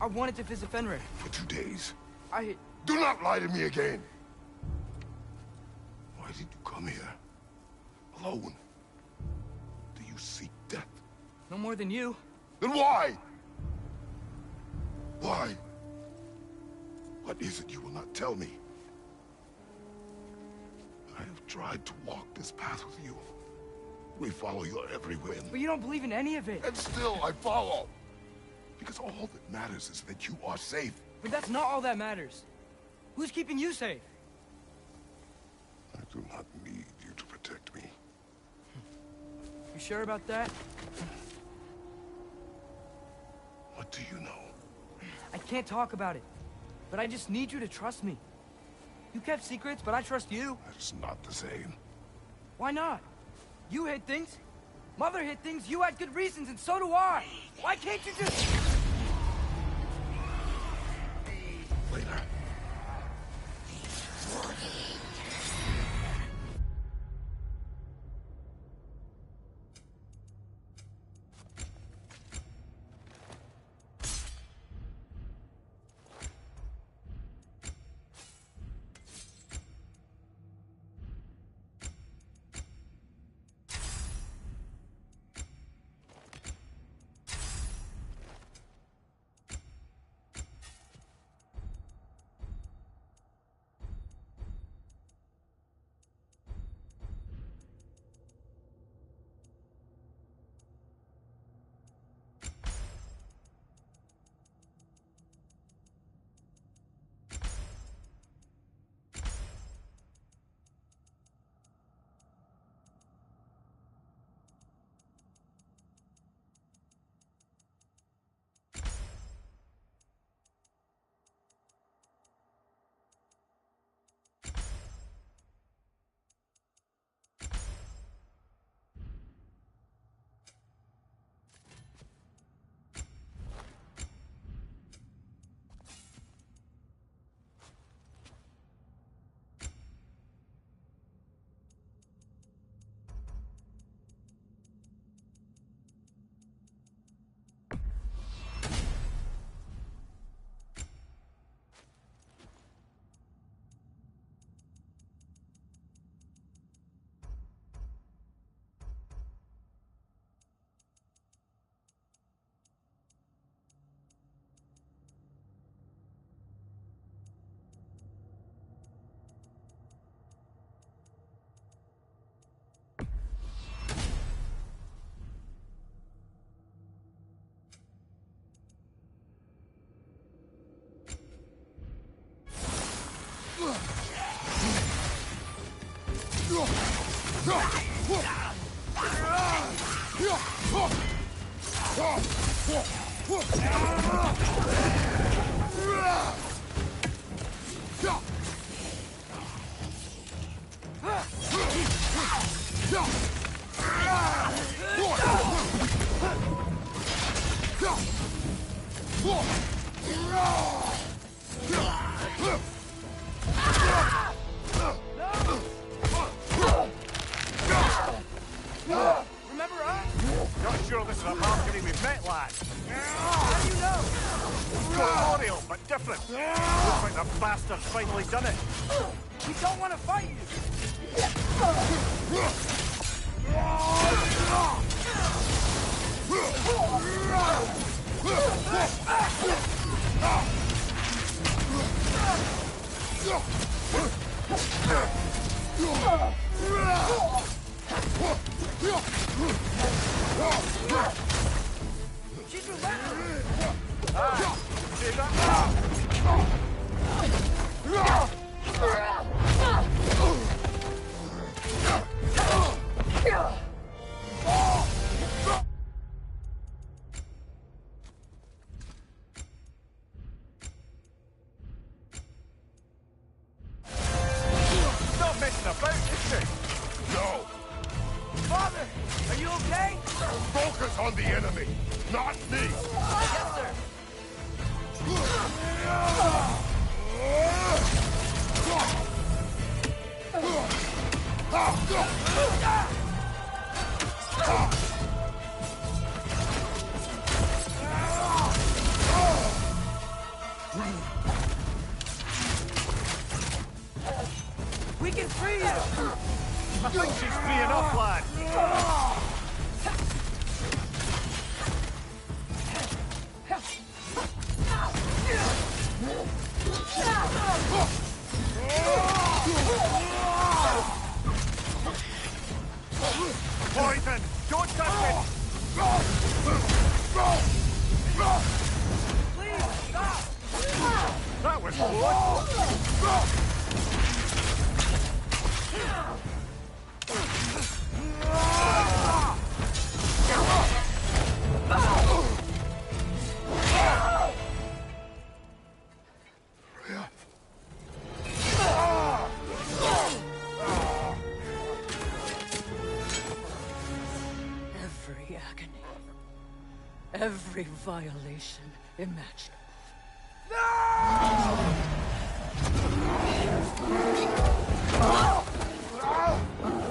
I wanted to visit Fenrir. For 2 days. Do not lie to me again! Why did you come here? Alone? Do you seek death? No more than you. Then why? Why? What is it you will not tell me? I have tried to walk this path with you. We follow your every whim. But you don't believe in any of it. And still I follow. Because all that matters is that you are safe. But that's not all that matters. Who's keeping you safe? I do not need you to protect me. You sure about that? What do you know? I can't talk about it. But I just need you to trust me. You kept secrets, but I trust you. That is not the same. Why not? You hid things. Mother hid things. You had good reasons, and so do I. Why can't you just... Later. Remember us? Not sure this is a balcony we've met, lad. How do you know? Corporeal, but different. Looks like the bastard's finally done it. We don't want to fight you. She's relentless. See that? Not messing about, is she? No! Father, are you okay? Focus on the enemy, not me! Yes, sir. We can free you! I think she's free enough, lad. Poison! Don't touch it! Please, stop! That was close! Freya. Every agony. Every violation imaginable.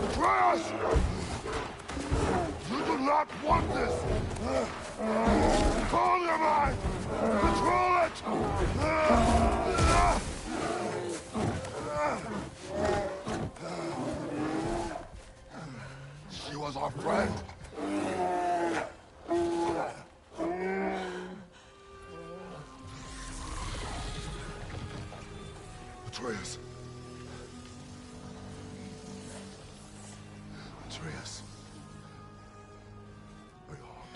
Atreus! You do not want this! Call your mind! Control it! She was our friend. Atreus. Atreus. My heart.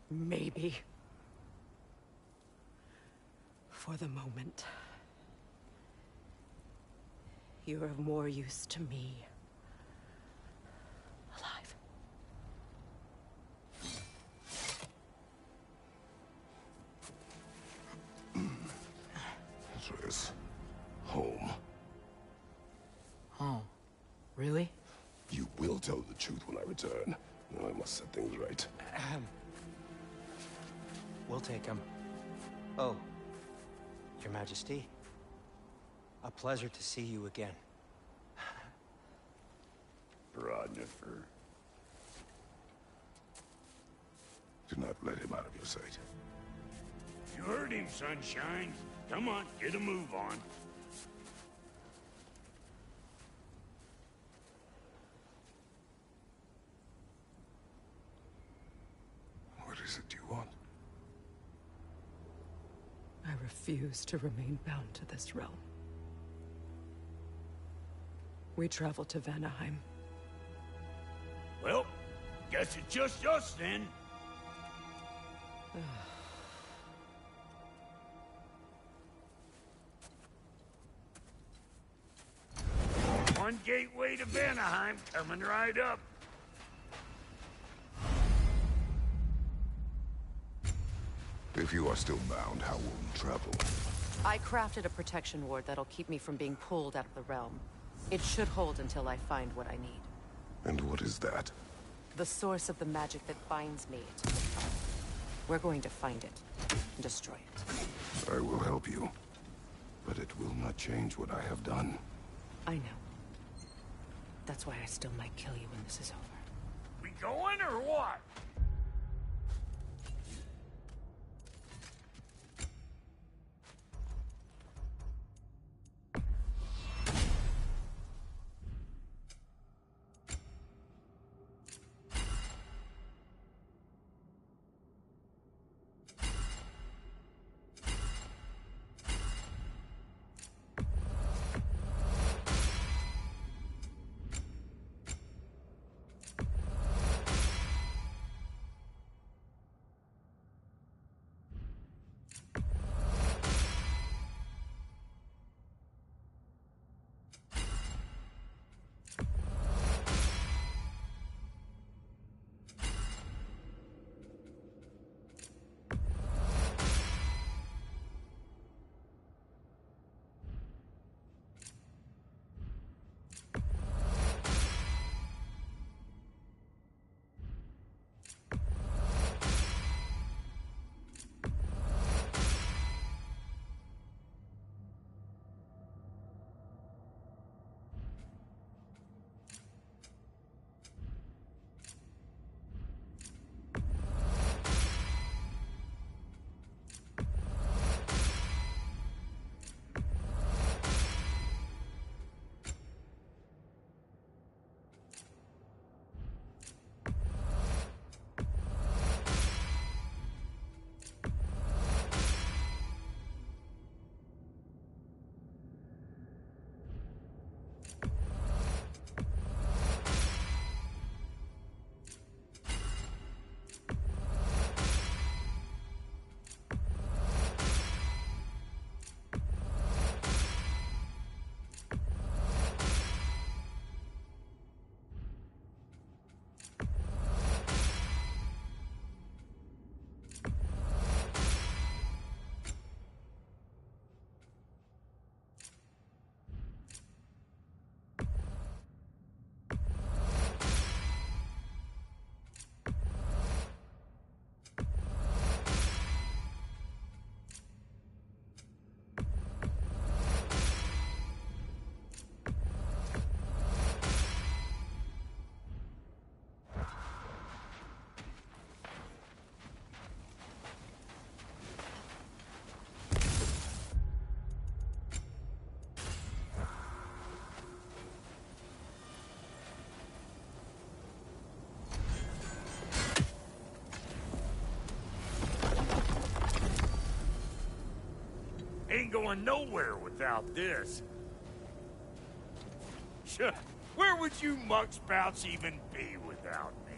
Maybe. For the moment. You're of more use to me. Alive. Atreus. Home. Oh, really? You will tell the truth when I return. Now I must set things right. We'll take him. Oh, Your Majesty. A pleasure to see you again. Rodnifer. Do not let him out of your sight. You heard him, Sunshine. Come on, get a move on. What is it you want? I refuse to remain bound to this realm. We travel to Vanaheim. Well, guess it's just us then. One gateway to Vanaheim coming right up. If you are still bound, how will we travel? I crafted a protection ward that'll keep me from being pulled out of the realm. It should hold until I find what I need. And what is that? The source of the magic that binds me. We're going to find it and destroy it. I will help you. But it will not change what I have done. I know. That's why I still might kill you when this is over. We going or what? going nowhere without this. Sure. Where would you muckspouts even be without me?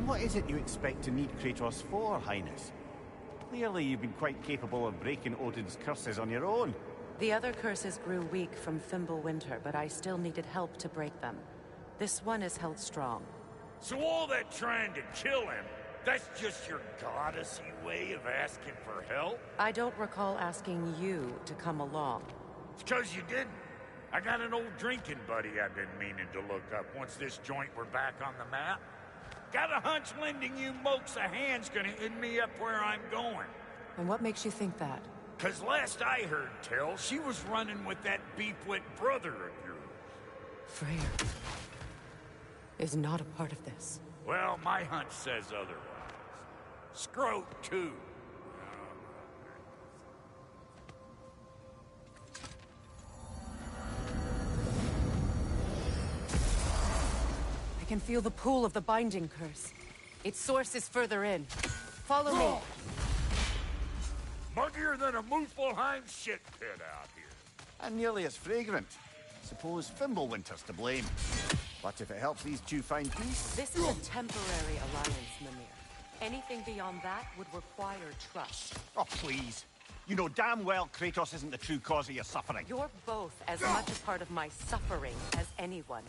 What is it you expect to need Kratos for, Highness? Clearly you've been quite capable of breaking Odin's curses on your own. The other curses grew weak from Fimbulwinter, but I still needed help to break them. This one is held strong. So all that trying to kill him, that's just your goddessy way of asking for help? I don't recall asking you to come along. It's 'cause you didn't. I got an old drinking buddy I've been meaning to look up once this joint were back on the map. Got a hunch lending you mokes a hand's gonna end me up where I'm going. And what makes you think that? 'Cause last I heard tell, she was running with that beef-wit brother of yours. Freya is not a part of this. Well, my hunch says otherwise. Scroat, too. I can feel the pull of the binding curse. Its source is further in. Follow me. Muggier than a Muspelheim shit pit out here. And nearly as fragrant. Suppose Fimbulwinter's to blame. But if it helps these two find peace... This is a temporary alliance, Mimir. Anything beyond that would require trust. Oh, please. You know damn well Kratos isn't the true cause of your suffering. You're both as much a part of my suffering as anyone.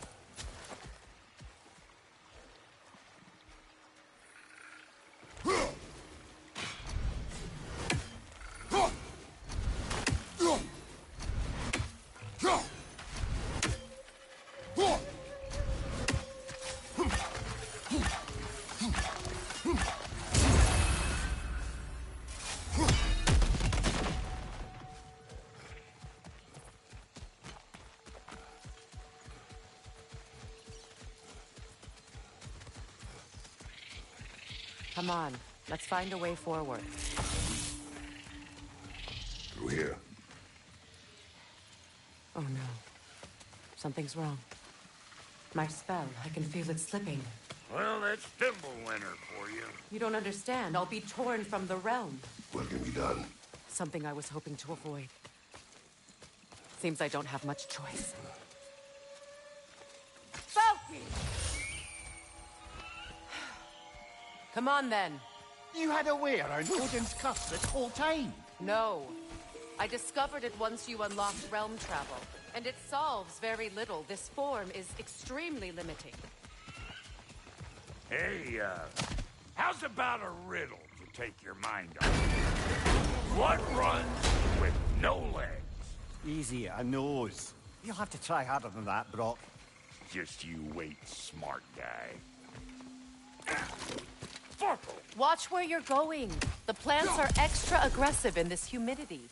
Come on, let's find a way forward. Through here. Oh no. Something's wrong. My spell, I can feel it slipping. Well, that's Fimbulwinter for you. You don't understand. I'll be torn from the realm. What can be done? Something I was hoping to avoid. Seems I don't have much choice. Falky! Come on, then. You had a way around Odin's curse this whole time. No. I discovered it once you unlocked realm travel. And it solves very little. This form is extremely limiting. Hey, how's about a riddle to take your mind off? What runs with no legs? Easy, a nose. You'll have to try harder than that, Brock. Just you wait, smart guy. Watch where you're going. The plants are extra aggressive in this humidity.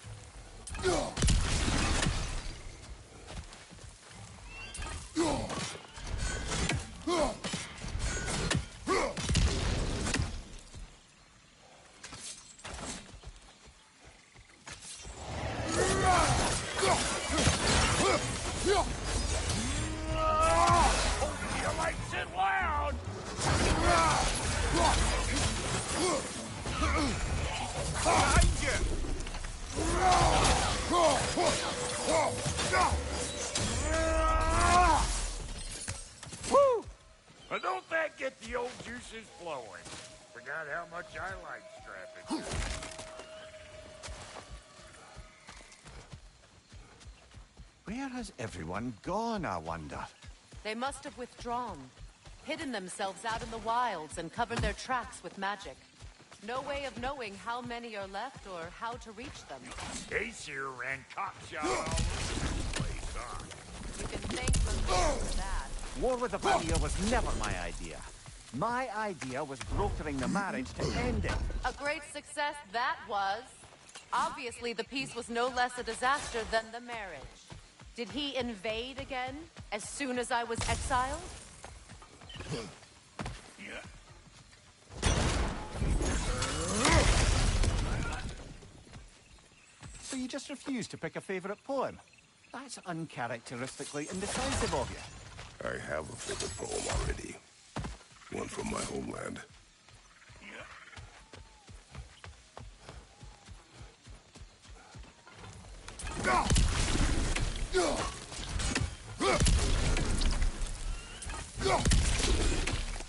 But don't that get the old juices flowing? Forgot how much I like strapping. Where has everyone gone, I wonder? They must have withdrawn, hidden themselves out in the wilds and covered their tracks with magic. No way of knowing how many are left or how to reach them. Aesir ran cockshot all over this place, huh? You can thank them for that. War with the Vanir was never my idea. My idea was brokering the marriage to end it. A great success that was. Obviously, the peace was no less a disaster than the marriage. Did he invade again, as soon as I was exiled? So you just refuse to pick a favourite poem? That's uncharacteristically indecisive of you. I have a favorite poem already. One from my homeland.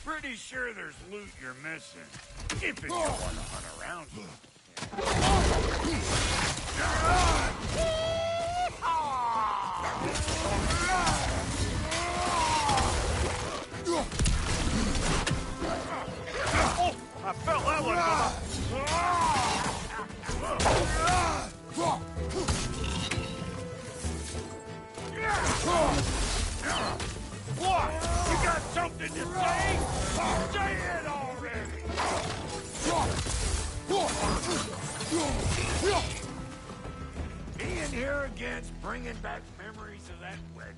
Pretty sure there's loot you're missing. If you want to hunt around. Oh, I felt that one What? You got something to say? Say it already! Being here again's bringing back memories of that wedding.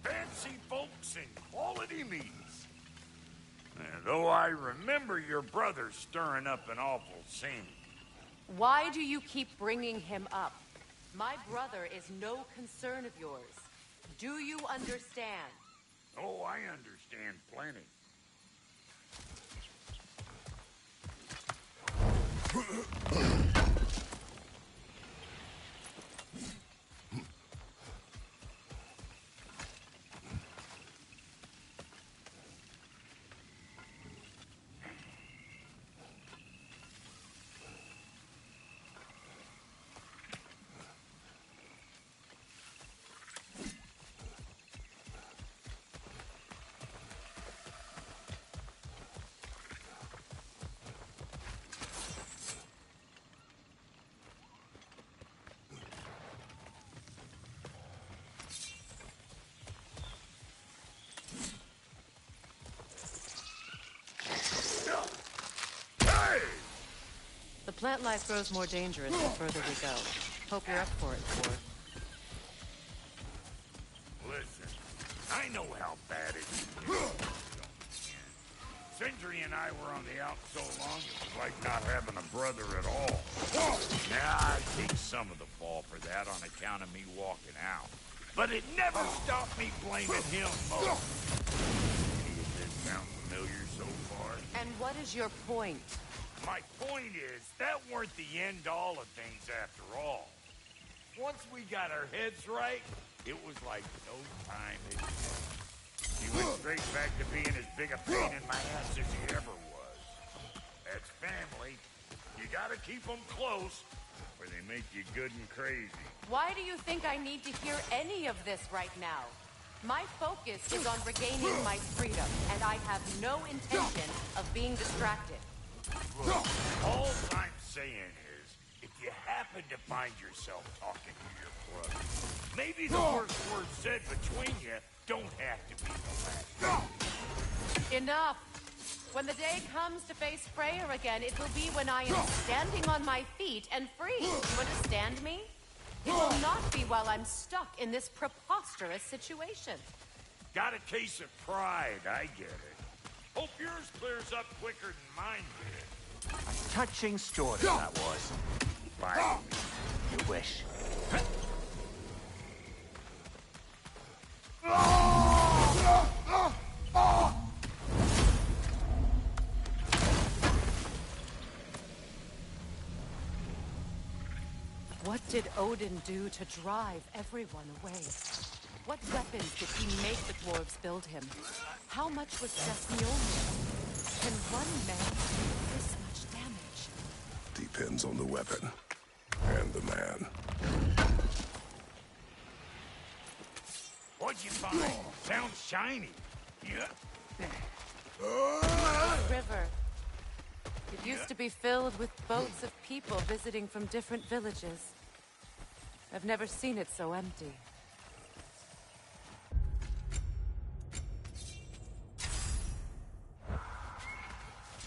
Fancy folks and quality meats. And though I remember your brother stirring up an awful scene. Why do you keep bringing him up? My brother is no concern of yours. Do you understand? Oh, I understand plenty. The plant life grows more dangerous the further we go. Hope you're up for it, Thor. Listen, I know how bad it is. Sindri and I were on the out so long, it was like not having a brother at all. Now, I take some of the fall for that on account of me walking out. But it never stopped me blaming him most. Any of this sound familiar so far? And what is your point? My point is, that weren't the end-all of things after all. Once we got our heads right, it was like no time had passed. He went straight back to being as big a pain in my ass as he ever was. That's family. You gotta keep them close, or they make you good and crazy. Why do you think I need to hear any of this right now? My focus is on regaining my freedom, and I have no intention of being distracted. Look, all I'm saying is, if you happen to find yourself talking to your brother, maybe the worst words said between you don't have to be the last. Enough! When the day comes to face Freya again, it will be when I am standing on my feet and free. You understand me? It will not be while I'm stuck in this preposterous situation. Got a case of pride, I get it. Hope yours clears up quicker than mine did. A touching story, that was. Bye. You wish. What did Odin do to drive everyone away? What weapons did he make the dwarves build him? How much was just Mjolnir? Can one man do this much damage? Depends on the weapon. And the man. What'd you find? Sounds shiny. Yeah. River. It used to be filled with boats of people visiting from different villages. I've never seen it so empty.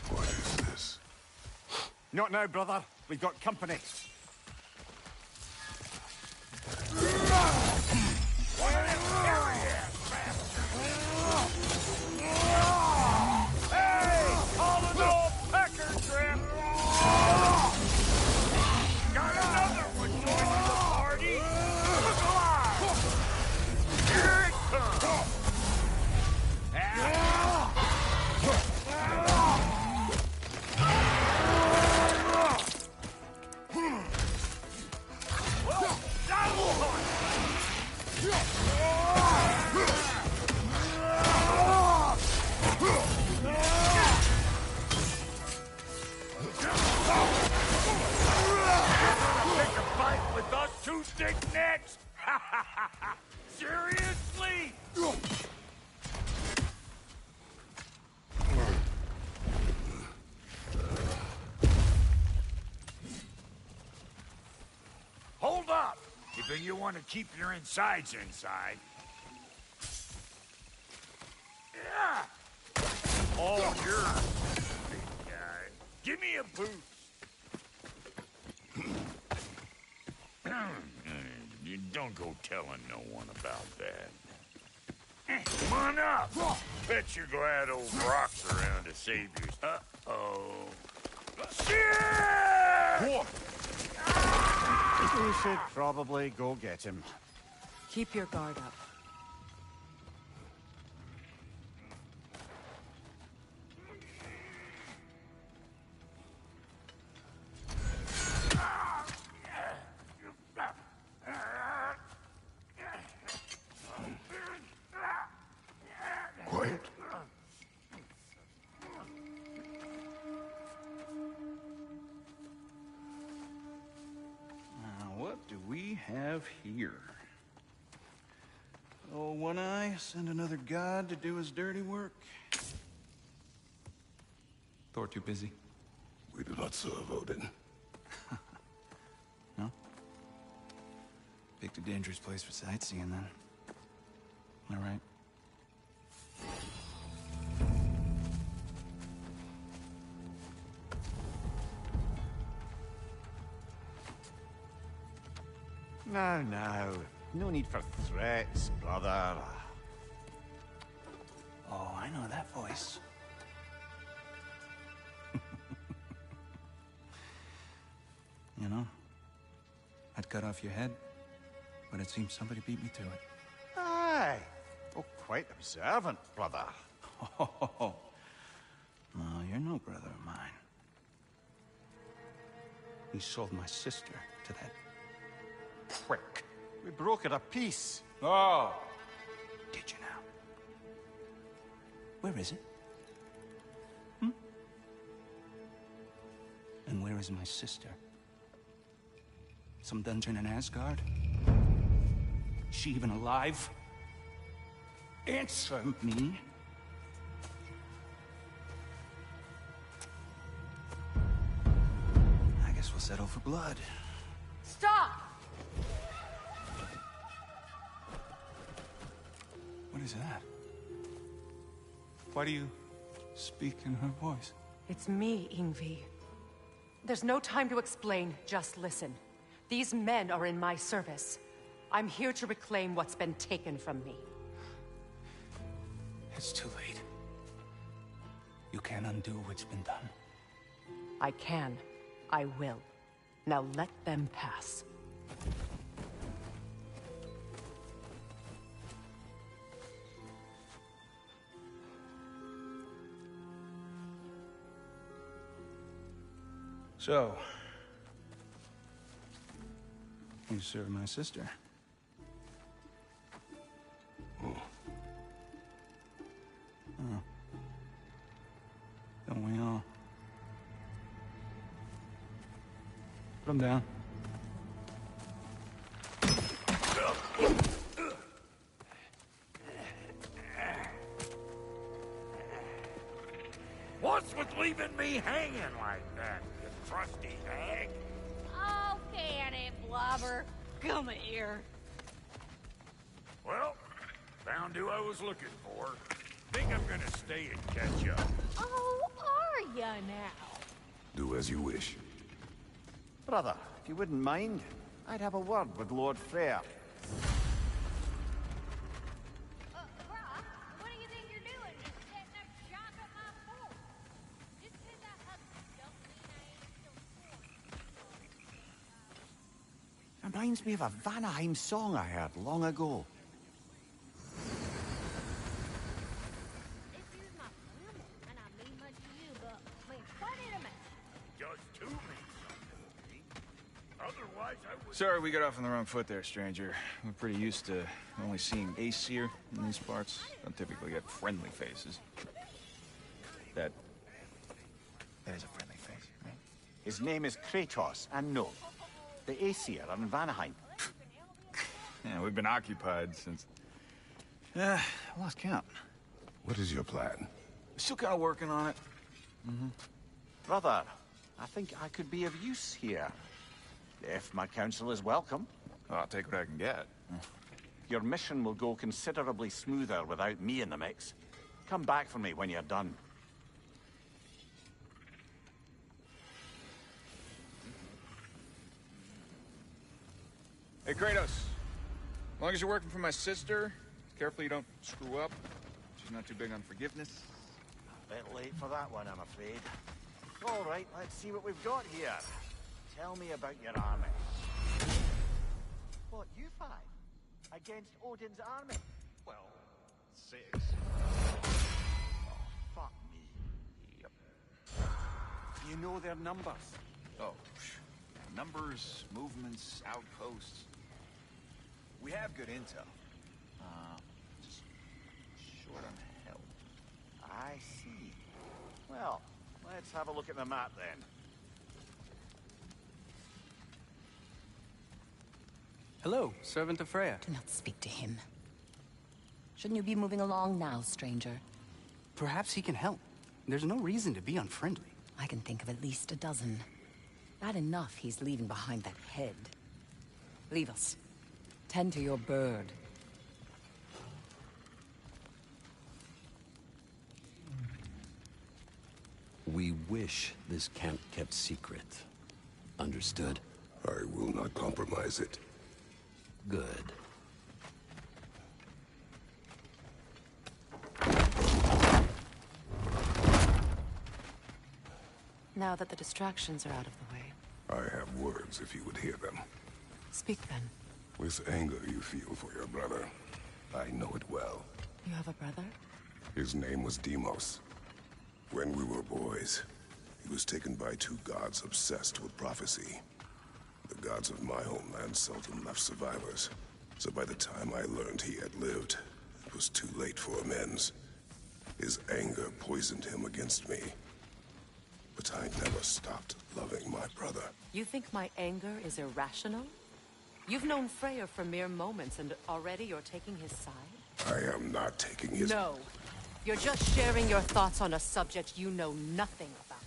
What is this? Not now, brother. We've got company. Hey! Call an old pecker trip! Got another one but you want to keep your insides inside. Yeah! All yours, big guy. Give me a boost. You don't go telling no one about that. Come on up. Bet you're glad old Rock's around to save you. Uh-oh. Shit! We should probably go get him. Keep your guard up. Quiet. Now, what do we have here? Oh, One Eye, send another god to do his dirty work. Thor too busy? We do not serve Odin. No? Picked a dangerous place for sightseeing, then. All right. Now. No need for threats, brother. Oh, I know that voice. You know, I'd cut off your head, but it seems somebody beat me to it. Aye. Oh, quite observant, brother. Oh, no, you're no brother of mine. You sold my sister to that prick. We broke it a piece. Oh! Did you now? Where is it? Hmm? And where is my sister? Some dungeon in Asgard? Is she even alive? Answer me. I guess we'll settle for blood. Stop! What is that? Why do you speak in her voice? It's me, Ingvi. There's no time to explain, just listen. These men are in my service. I'm here to reclaim what's been taken from me. It's too late. You can't undo what's been done. I can. I will. Now let them pass. So, you serve my sister. Oh. Don't we all? Put him down. What's with leaving me hanging like that, you trusty hag? Oh, can it, Blobber? Come here. Well, found who I was looking for. Think I'm gonna stay and catch up. Oh, are ya now? Do as you wish. Brother, if you wouldn't mind, I'd have a word with Lord Freya. Brock, what do you think you're doing? Just setting up shop at my fort. Just 'cause I hustle don't mean I ain't still Reminds me of a Vanaheim song I heard long ago. This is my family, and I mean much to you, but means plenty to me. Does too mean something to me. Otherwise, I would... Sorry we got off on the wrong foot there, stranger. We're pretty used to only seeing Aesir in these parts. Don't typically get friendly faces. That is a friendly face, right? His name is Kratos, and no, the Aesir are in Vanaheim. Yeah, we've been occupied since... I lost count. What is your plan? We're still kind of working on it. Brother, I think I could be of use here. If my counsel is welcome. I'll take what I can get. Your mission will go considerably smoother without me in the mix. Come back for me when you're done. Hey, Kratos. As long as you're working for my sister, careful you don't screw up. She's not too big on forgiveness. A bit late for that one, I'm afraid. All right, let's see what we've got here. Tell me about your army. What, you five? Against Odin's army? Well, 6. Oh, fuck me. Yep. You know their numbers. Oh, numbers, movements, outposts. We have good intel. Just short on help. I see. Well, let's have a look at the map then. Hello, servant of Freya. Do not speak to him. Shouldn't you be moving along now, stranger? Perhaps he can help. There's no reason to be unfriendly. I can think of at least a dozen. Bad enough he's leaving behind that head. Leave us. Tend to your bird. We wish this camp kept secret. Understood? I will not compromise it. Good. Now that the distractions are out of the way. I have words if you would hear them. Speak then. This anger you feel for your brother, I know it well. You have a brother? His name was Deimos. When we were boys, he was taken by 2 gods obsessed with prophecy. The gods of my homeland seldom left survivors, so by the time I learned he had lived, it was too late for amends. His anger poisoned him against me. But I never stopped loving my brother. You think my anger is irrational? You've known Freya for mere moments, and already you're taking his side? I am not taking his... No. You're just sharing your thoughts on a subject you know nothing about.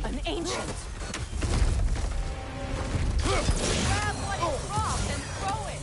An ancient! Grab what is dropped and throw it!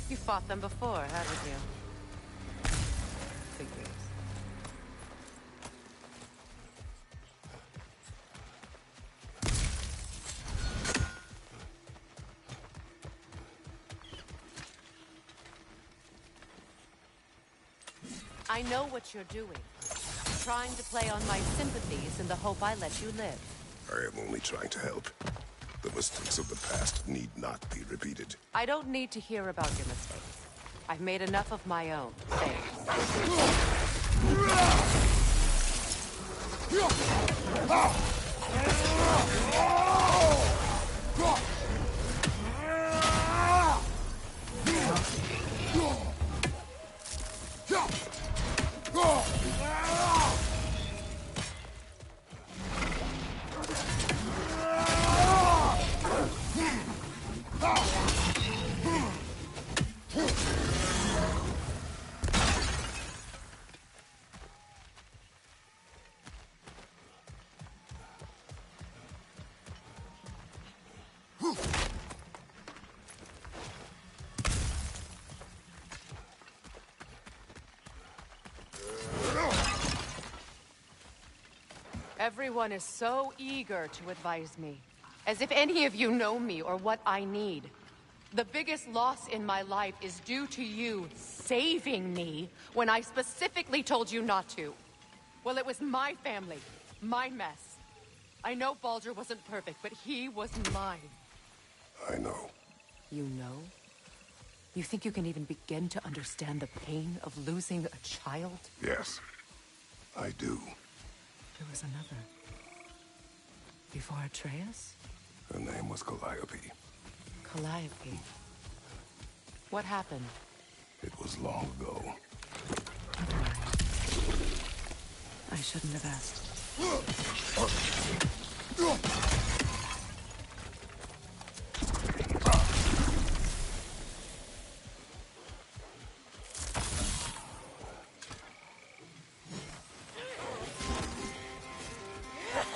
You fought them before, haven't you? Figures. I know what you're doing. Trying to play on my sympathies in the hope I let you live. I am only trying to help. The mistakes of the past need not be repeated. I don't need to hear about your mistakes. I've made enough of my own. Thanks. Everyone is so eager to advise me. As if any of you know me or what I need. The biggest loss in my life is due to you saving me when I specifically told you not to. Well, it was my family, my mess. I know Baldur wasn't perfect, but he was mine. I know. You know? You think you can even begin to understand the pain of losing a child? Yes, I do. There was another. Before Atreus? Her name was Calliope. Calliope. What happened? It was long ago. I shouldn't have asked.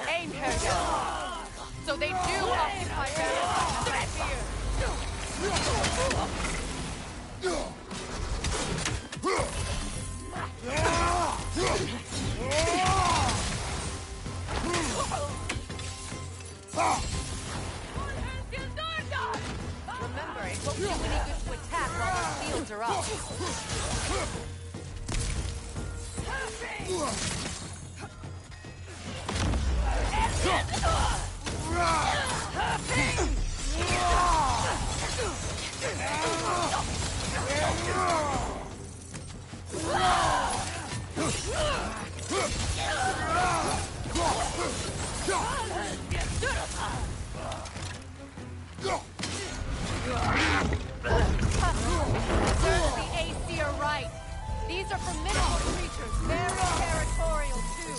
Aim, Heimdall! So they do occupy Valentine, I fear. Remember, it won't do any good to attack while the shields are up. The AC are right. These are formidable creatures, very territorial too.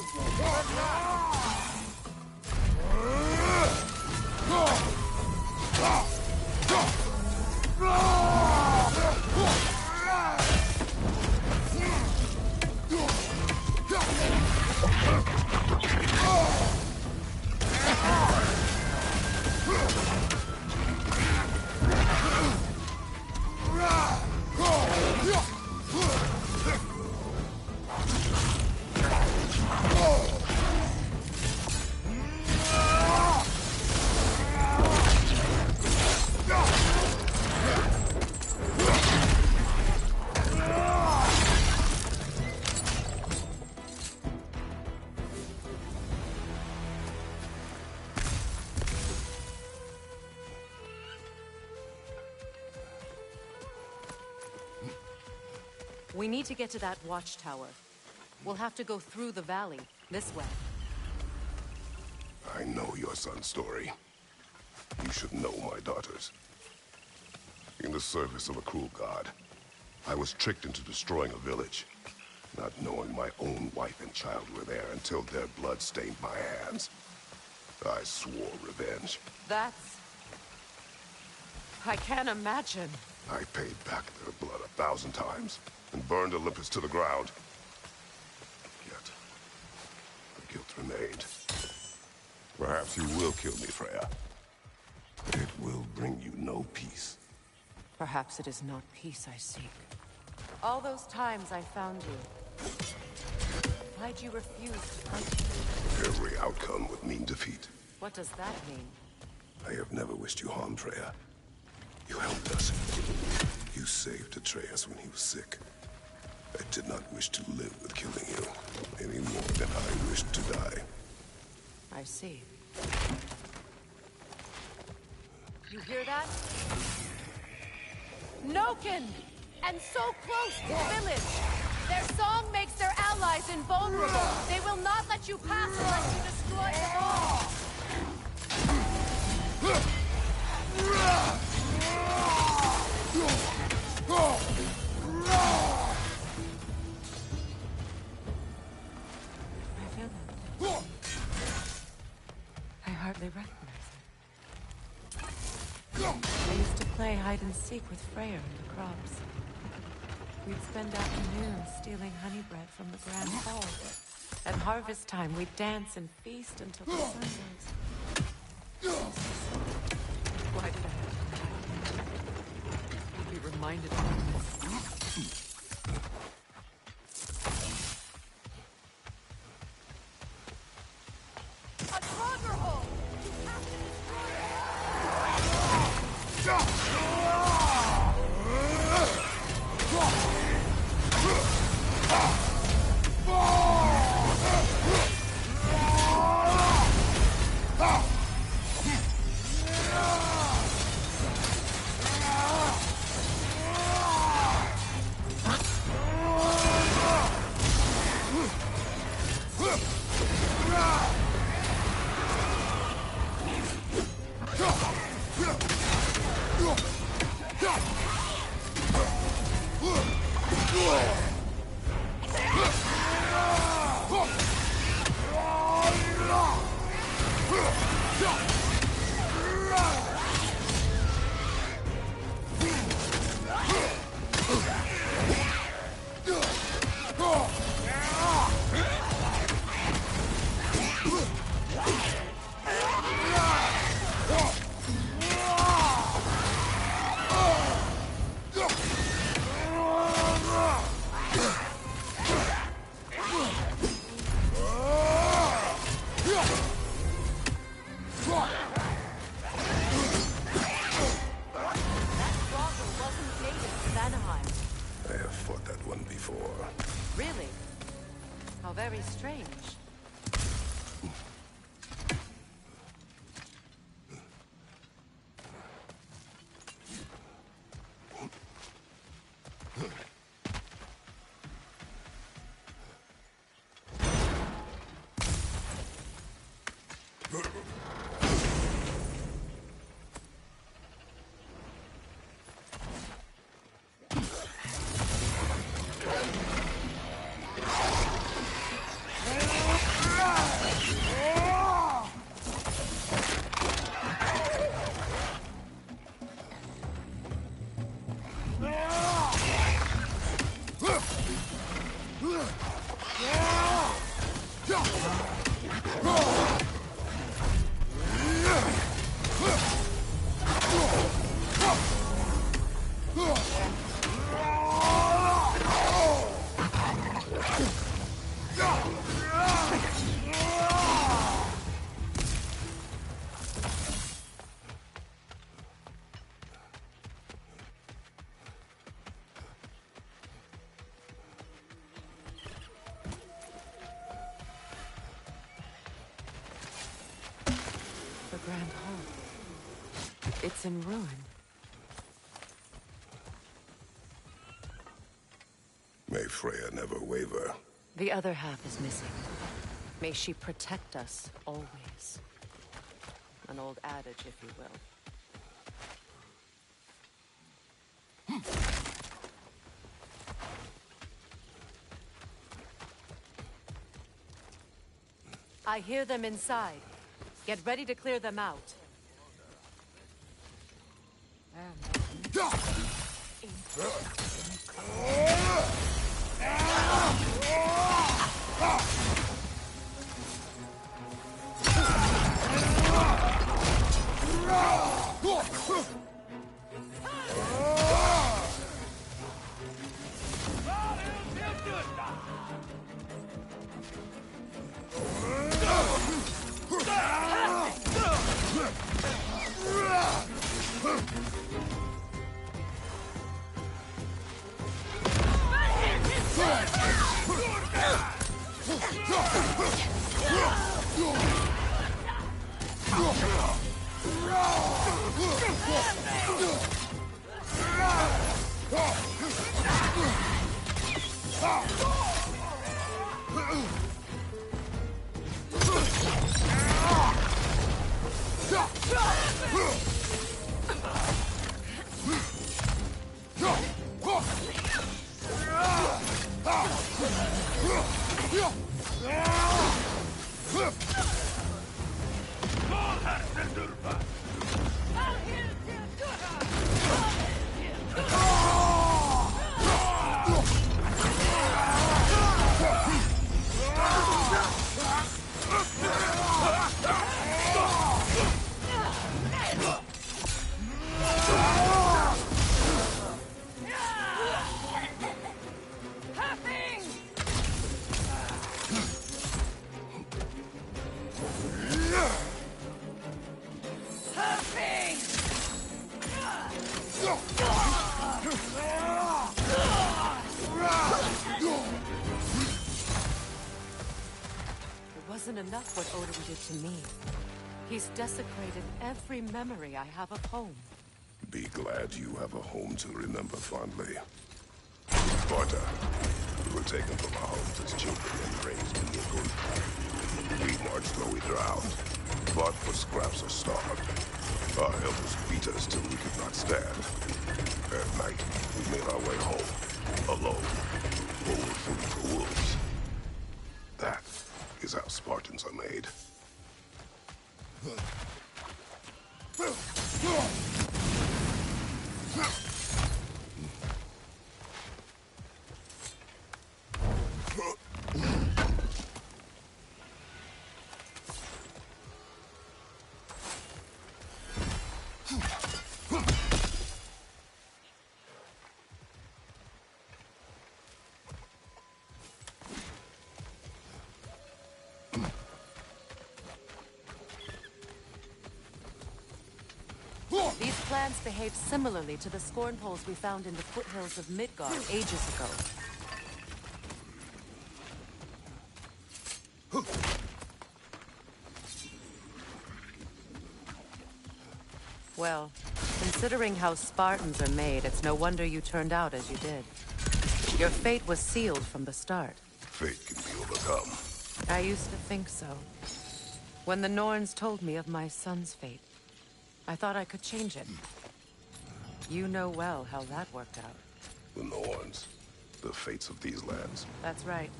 We need to get to that watchtower. We'll have to go through the valley, this way. I know your son's story. You should know my daughter's. In the service of a cruel god, I was tricked into destroying a village, not knowing my own wife and child were there until their blood stained my hands. I swore revenge. That's... I can't imagine. I paid back their blood 1,000 times and burned Olympus to the ground. Yet, the guilt remained. Perhaps you will kill me, Freya. But it will bring you no peace. Perhaps it is not peace I seek. All those times I found you. Why'd you refuse to fight? Every outcome would mean defeat. What does that mean? I have never wished you harm, Freya. You helped us. You saved Atreus when he was sick. I did not wish to live with killing you, any more than I wished to die. I see. You hear that? Noken! And so close to the village! Their song makes their allies invulnerable! They will not let you pass unless you destroy them all! I feel it. I hardly recognize it. I used to play hide and seek with Freya in the crops. We'd spend afternoons stealing honey bread from the grand hall. At harvest time, we'd dance and feast until the sun rose. Why did I have to die? Be reminded of this. How very strange. Grand Hall. It's in ruin. May Freya never waver. The other half is missing. May she protect us always. An old adage, if you will. I hear them inside. Get ready to clear them out. Enough what Odin did to me. He's desecrated every memory I have of home. Be glad you have a home to remember fondly. Sparta, we were taken from our homes as children and raised in the good. We marched though we drowned, fought for scraps or starved. Our elders beat us till we could not stand. At night, we made our way home, alone, full of food for wolves. That is how Spartans are made. These plants behave similarly to the scorn poles we found in the foothills of Midgard ages ago. Well, considering how Spartans are made, it's no wonder you turned out as you did. Your fate was sealed from the start. Fate can be overcome. I used to think so. When the Norns told me of my son's fate, I thought I could change it. You know well how that worked out. The Norns. The fates of these lands. That's right.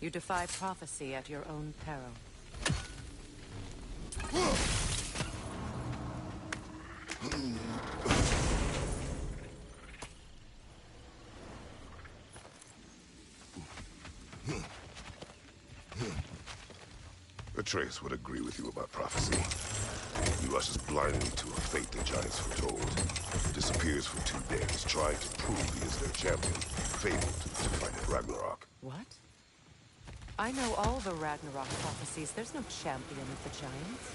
You defy prophecy at your own peril. Atreus would agree with you about prophecy. He rushes blindly to a fate the giants foretold. Disappears for 2 days, trying to prove he is their champion. Fabled to fight at Ragnarok. What? I know all the Ragnarok prophecies. There's no champion of the giants.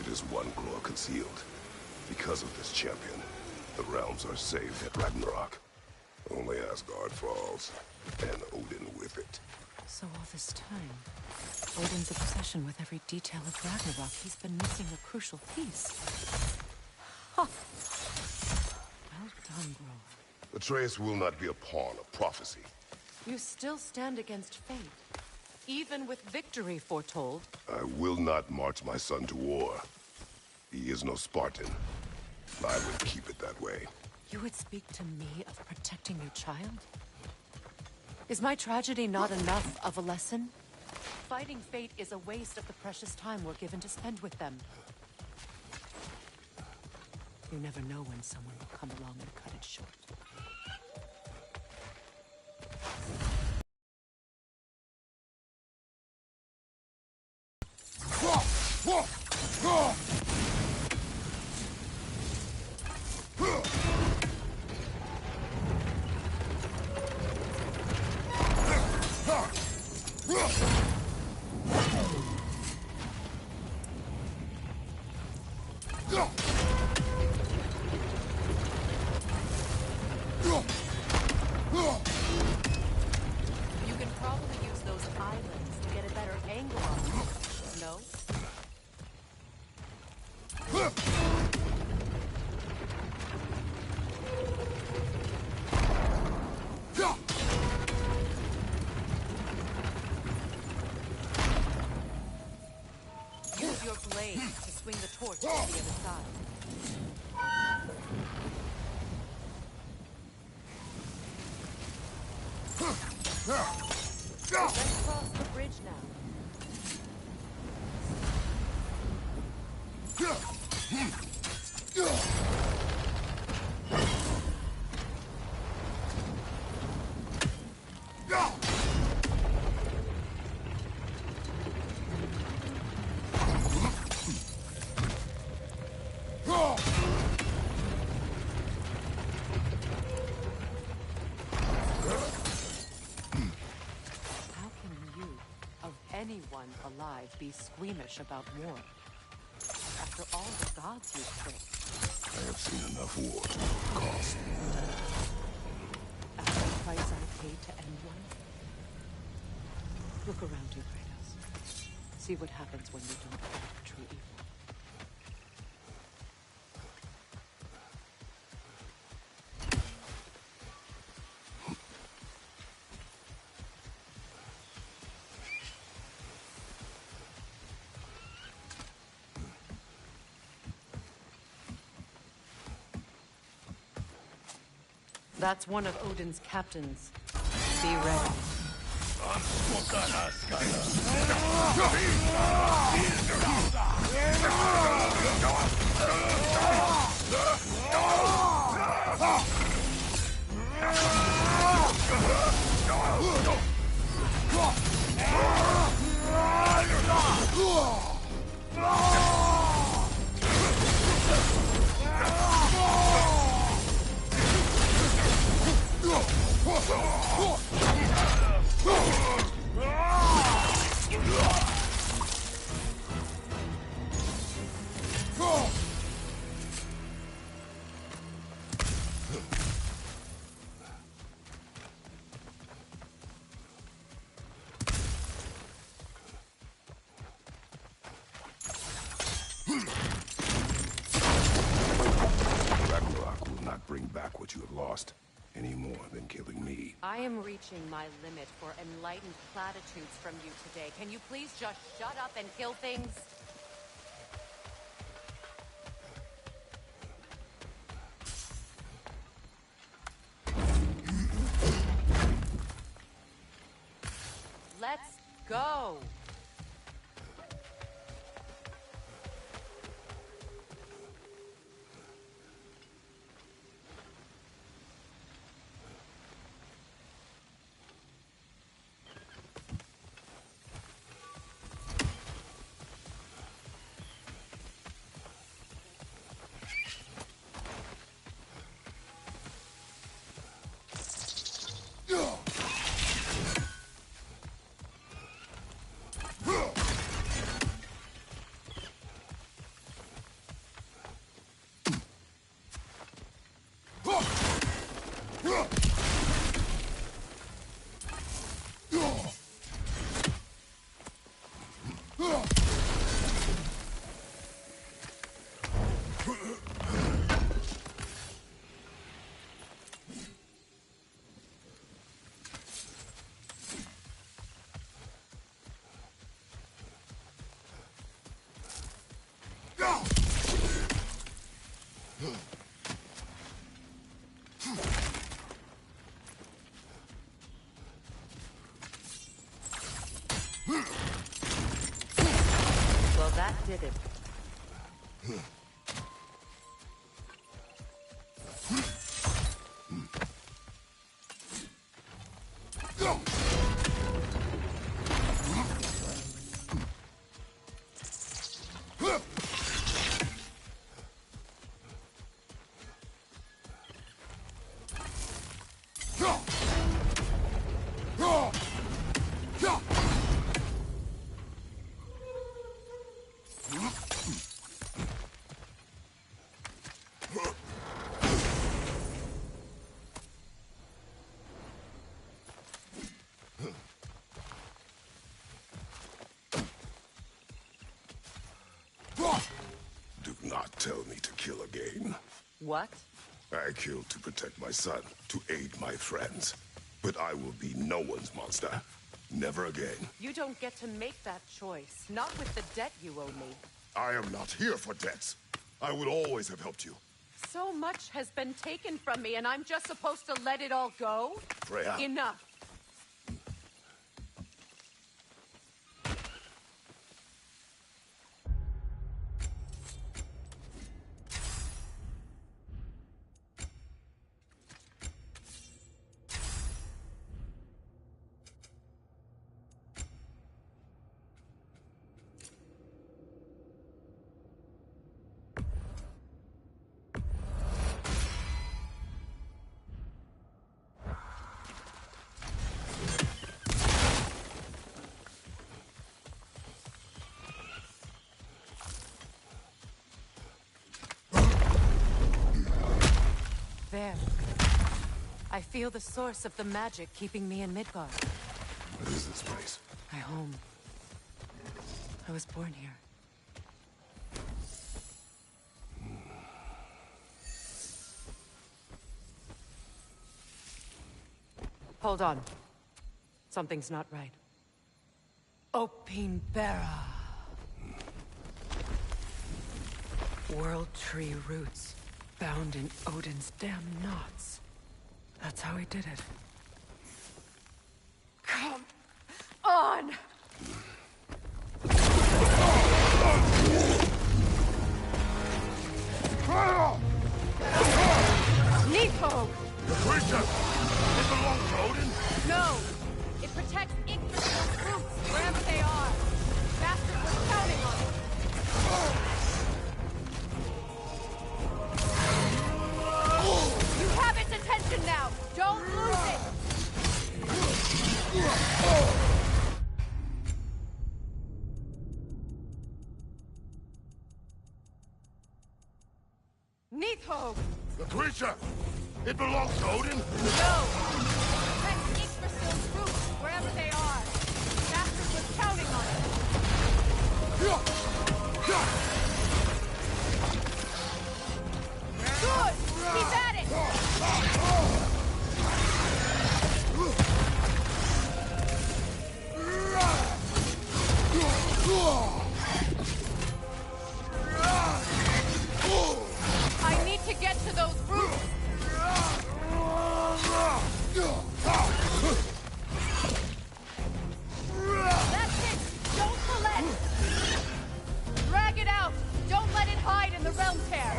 It is one claw concealed. Because of this champion, the realms are saved at Ragnarok. Only Asgard falls, and Odin with it. So all this time, Odin's obsession with every detail of Ragnarok, he's been missing a crucial piece. Huh. Well done, Grove. Atreus will not be a pawn of prophecy. You still stand against fate, even with victory foretold. I will not march my son to war. He is no Spartan. I will keep it that way. You would speak to me of protecting your child? Is my tragedy not enough of a lesson? Fighting fate is a waste of the precious time we're given to spend with them. You never know when someone will come along and cut it short. To swing the torch to the other side. Let's cross the bridge now. Anyone alive be squeamish about war? After all the gods you've killed. I have seen enough war to cost. At the price I paid to end one? Look around you, Kratos. See what happens when you don't fight true evil. That's one of Odin's captains. Be ready. I am reaching my limit for enlightened platitudes from you today. Can you please just shut up and kill things? Let's go! Well, that did it. Do not tell me to kill again. What? I killed to protect my son, to aid my friends. But I will be no one's monster. Never again. You don't get to make that choice. Not with the debt you owe me. I am not here for debts. I would always have helped you. So much has been taken from me, and I'm just supposed to let it all go? Freya. Enough. There. I feel the source of the magic keeping me in Midgard. What is this place? My home. I was born here. Hold on. Something's not right. Opinbera. World tree roots. Bound in Odin's damn knots. That's how he did it. Come on! Nico! The creature! It belongs to Odin? No! It protects Yggdrasil's roots, wherever they are. Bastard was counting on it. You have its attention now! Don't lose it! Neathog! The creature! It belongs to Odin? No! Protect Yggdrasil's roots, wherever they are. Bastard was counting on it. Good! Keep at it! I need to get to those roots! That's it! Don't relent! Drag it out! Don't let it hide in the realm tear!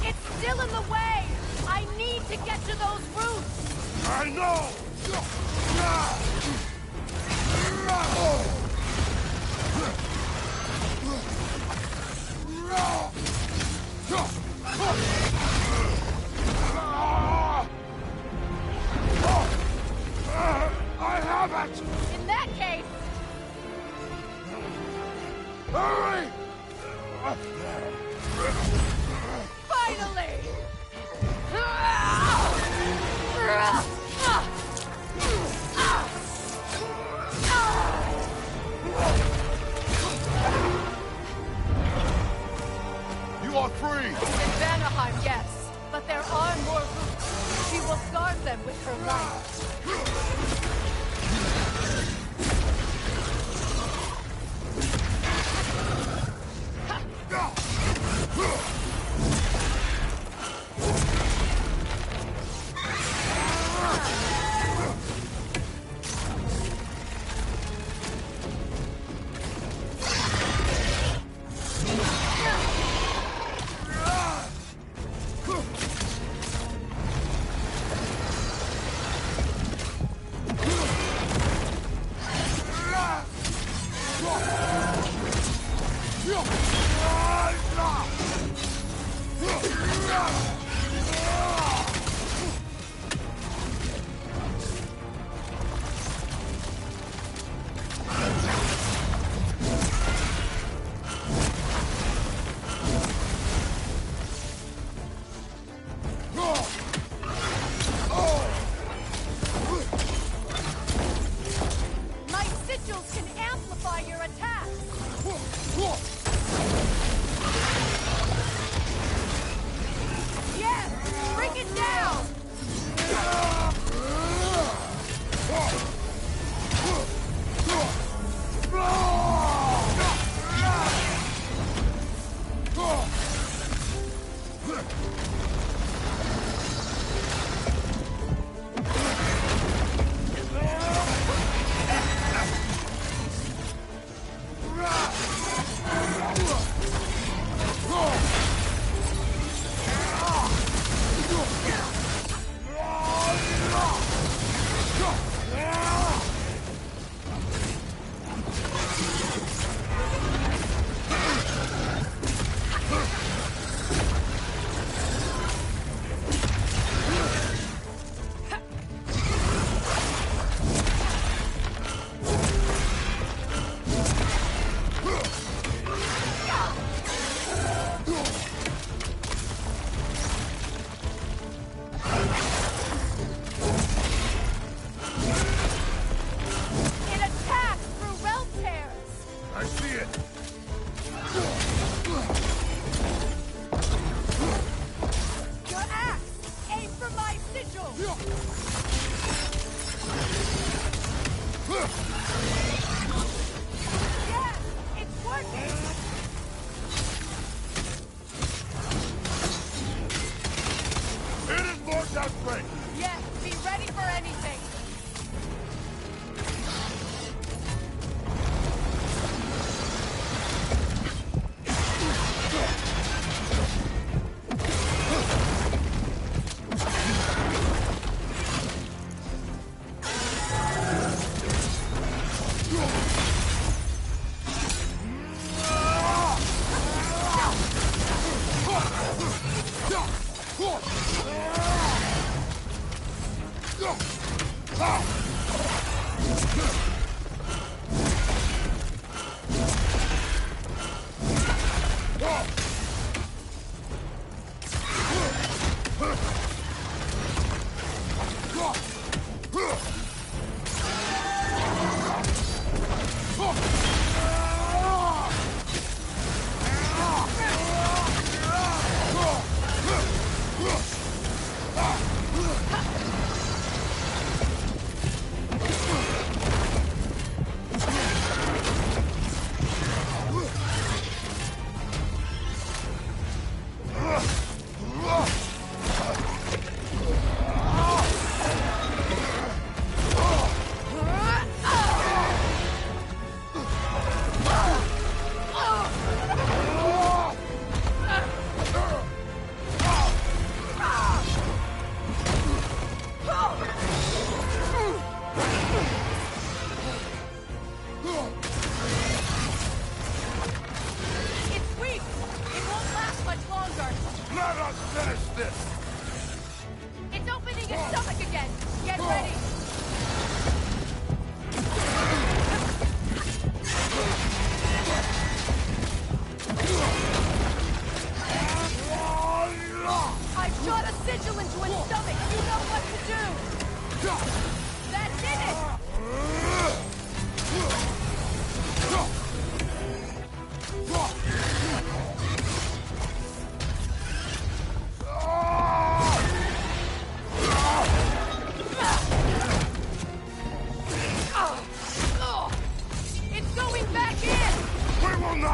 It's still in the way! I need to get to those roots! I know! I have it! In that case... Hurry! Finally! You are free! In Vanaheim, yes. But there are more roots. She will guard them with her life. Yes, be ready for anything.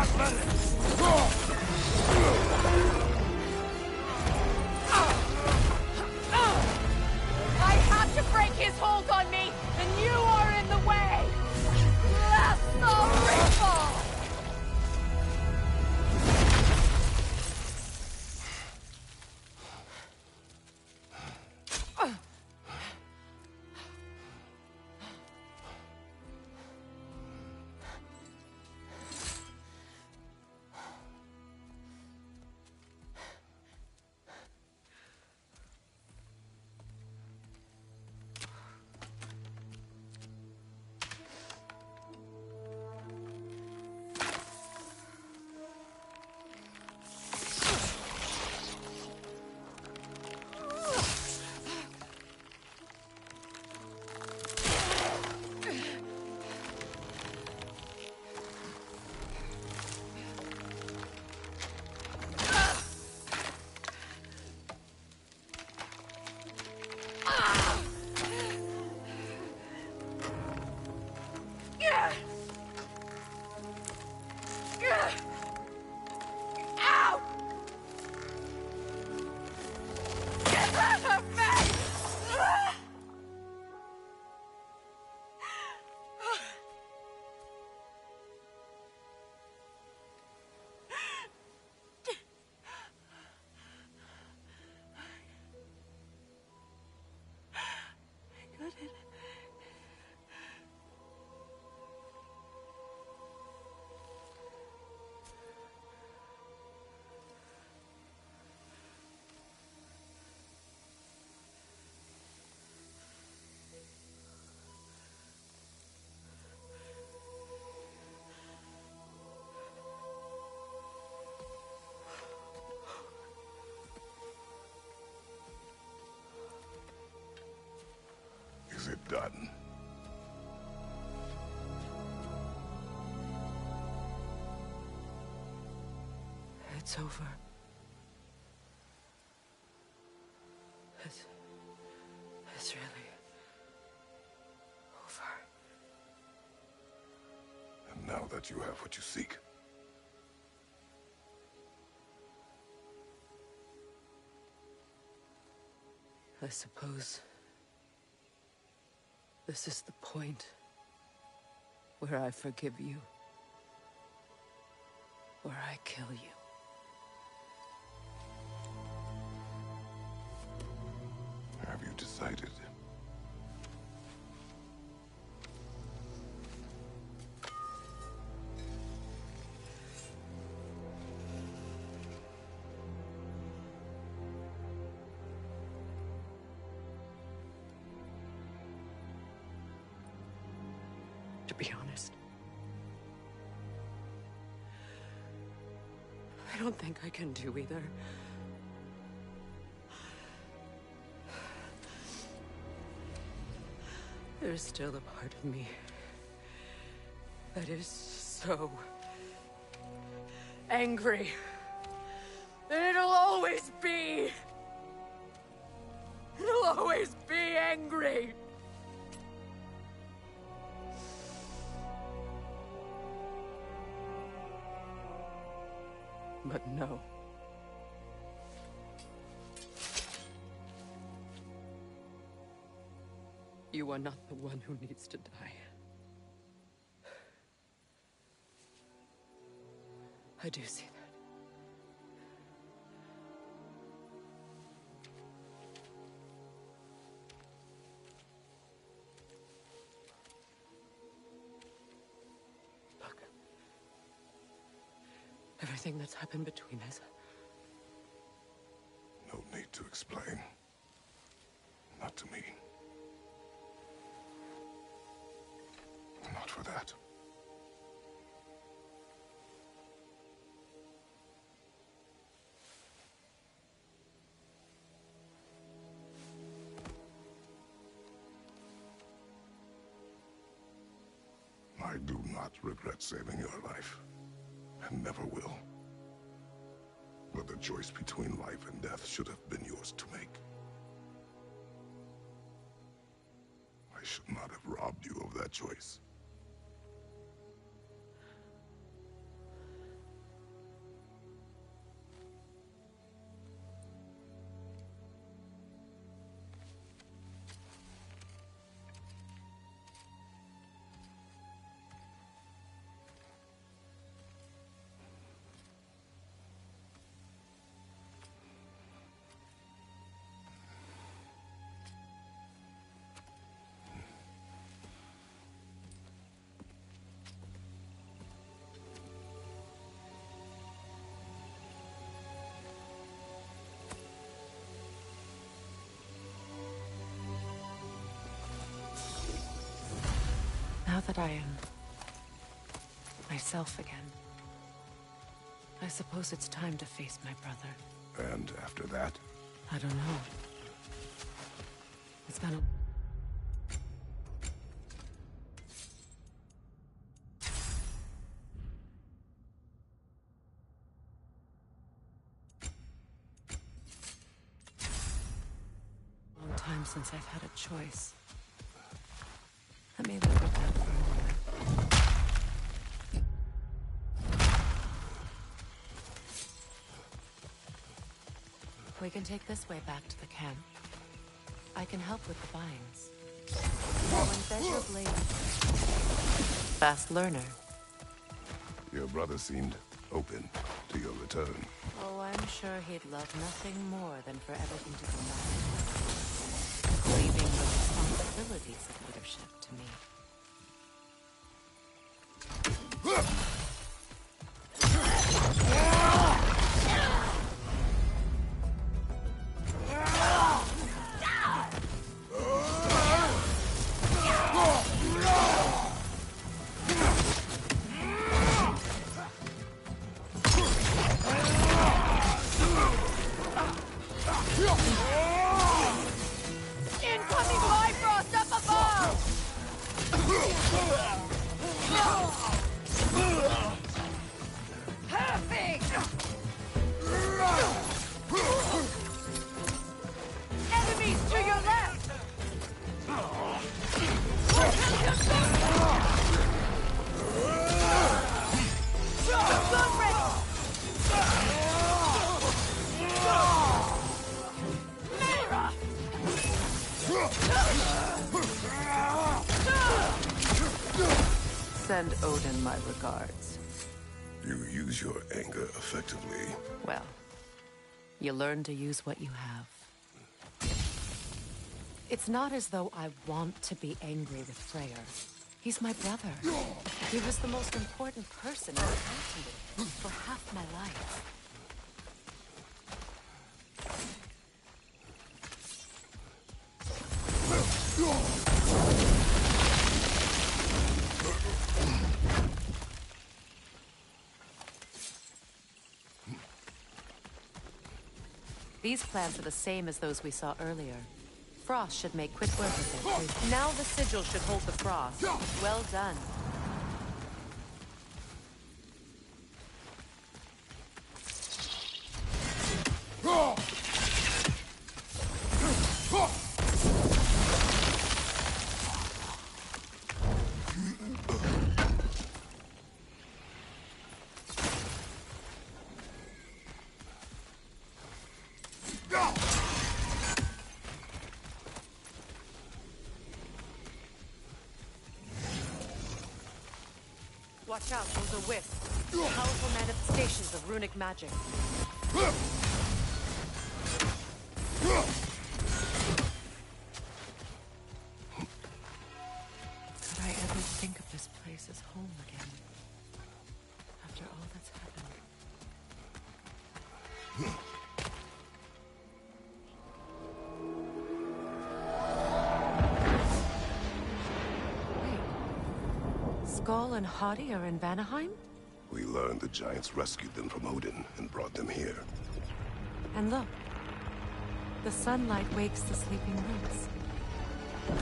I have to break his hold on me, and you are in the way! Bless the ripple! Is it done? It's over. It's really over. And now that you have what you seek, I suppose this is the point where I forgive you, where I kill you. have you decided? To be honest, I don't think I can do either. There's still a part of me that is so angry that it'll always be. It'll always be angry. But no. You are not the one who needs to die. I do see that. Look. Everything that's happened between us. No need to explain. Not to me. Not for that. I do not regret saving your life, and never will. But the choice between life and death should have been yours to make. I should not have robbed you of that choice. that I am myself again, I suppose it's time to face my brother. And after that? I don't know. It's been a... long time since I've had a choice. Let me live with that for a moment. We can take this way back to the camp. I can help with the binds. Now embed your blade. Fast learner. Your brother seemed open to your return. Oh, I'm sure he'd love nothing more than for everything to come back. Leaving the responsibilities of leadership to me. Incoming Bifrost up above! Perfect! Enemies to your left! Send Odin my regards. You use your anger effectively. Well, you learn to use what you have. It's not as though I want to be angry with Freya. He's my brother. He was the most important person in the continent for half my life. These plants are the same as those we saw earlier. Frost should make quick work of it. Now the sigil should hold the frost. Well done. Watch out, those are wisps. Powerful manifestations of runic magic. Could I ever think of this place as home again? After all that's happened. Skull and Hadi are in Vanaheim? We learned the giants rescued them from Odin and brought them here. And look. The sunlight wakes the sleeping roots.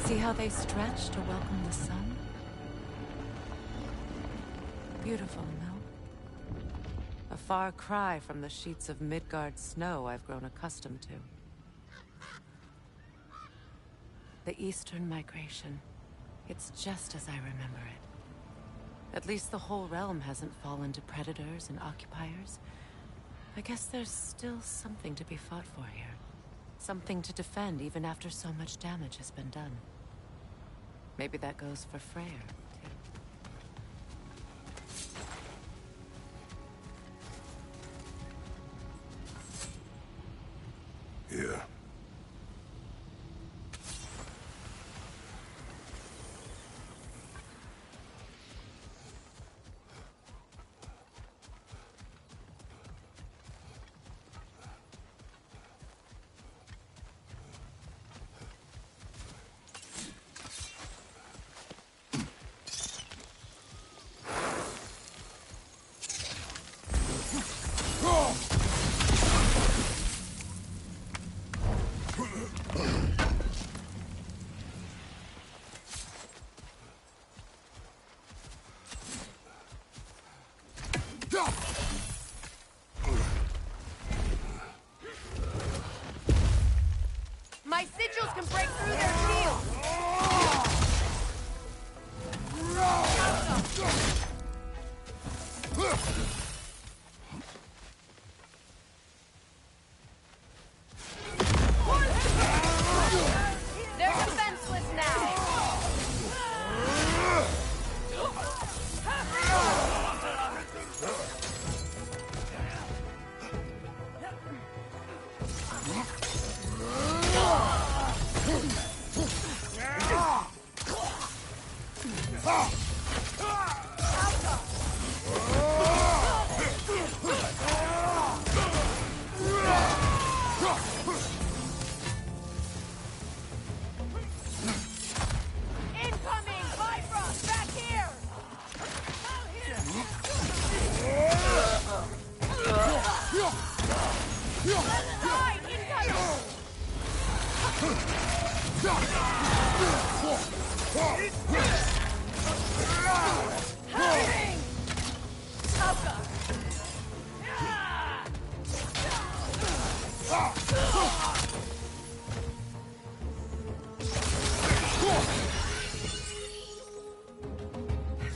See how they stretch to welcome the sun? Beautiful, no? A far cry from the sheets of Midgard snow I've grown accustomed to. The Eastern migration. It's just as I remember it. At least the whole realm hasn't fallen to predators and occupiers. I guess there's still something to be fought for here. Something to defend even after so much damage has been done. Maybe that goes for Freya, too. Here.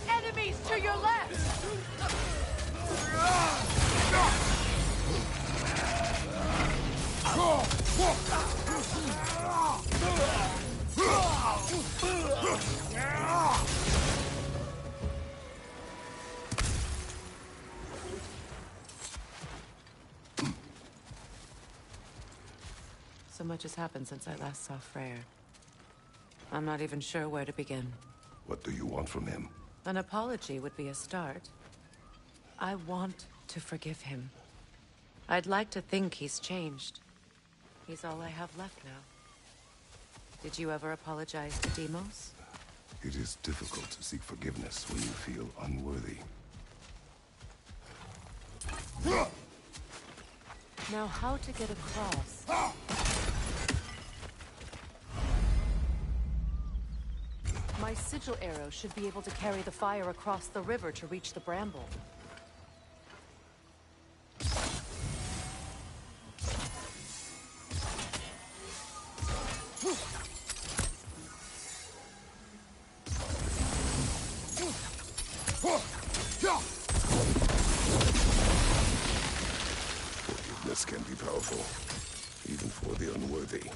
Enemies to your left! So much has happened since I last saw Freya. I'm not even sure where to begin. What do you want from him? An apology would be a start. I want to forgive him. I'd like to think he's changed. He's all I have left now. Did you ever apologize to Deimos? It is difficult to seek forgiveness when you feel unworthy. Now, how to get across? My sigil arrow should be able to carry the fire across the river to reach the bramble. Forgiveness can be powerful, even for the unworthy.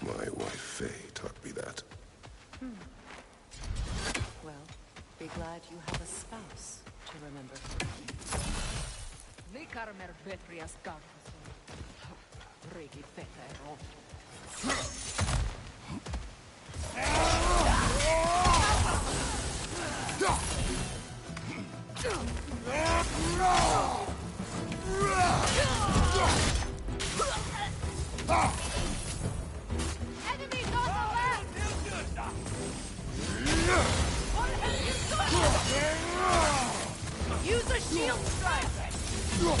My wife Faye taught me that. Well, be glad you have a spouse to remember. Enemies on the left! Use a shield strike! Good!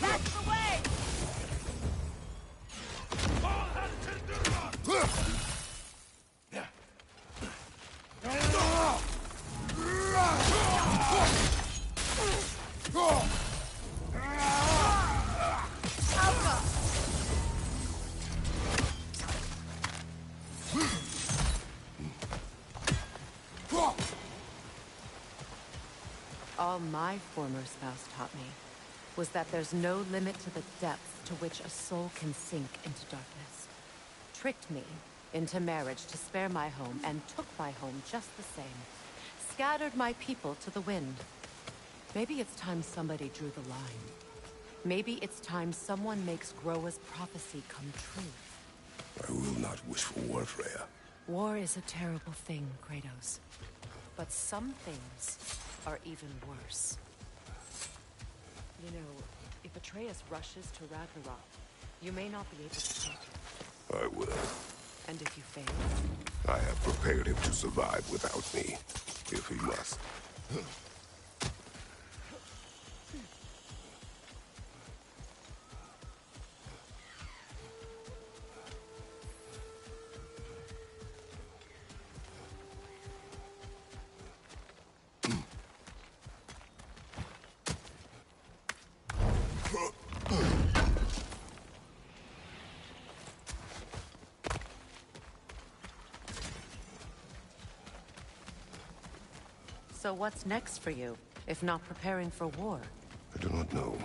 That's the way! All my former spouse taught me was that there's no limit to the depth to which a soul can sink into darkness. Tricked me into marriage to spare my home and took my home just the same. Scattered my people to the wind. Maybe it's time somebody drew the line. Maybe it's time someone makes Groa's prophecy come true. I will not wish for war, Freya. War is a terrible thing, Kratos. But some things are even worse. You know, if Atreus rushes to Ragnarok, you may not be able to take him. I will. And if you fail? I have prepared him to survive without me, if he must. So what's next for you, if not preparing for war? I do not know,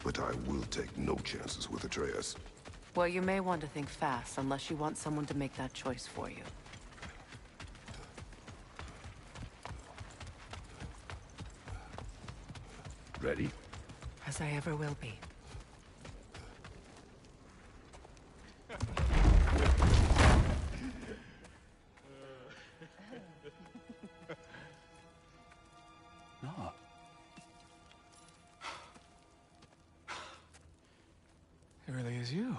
but I will take no chances with Atreus. Well, you may want to think fast, unless you want someone to make that choice for you. Ready? As I ever will be. No. It really is you.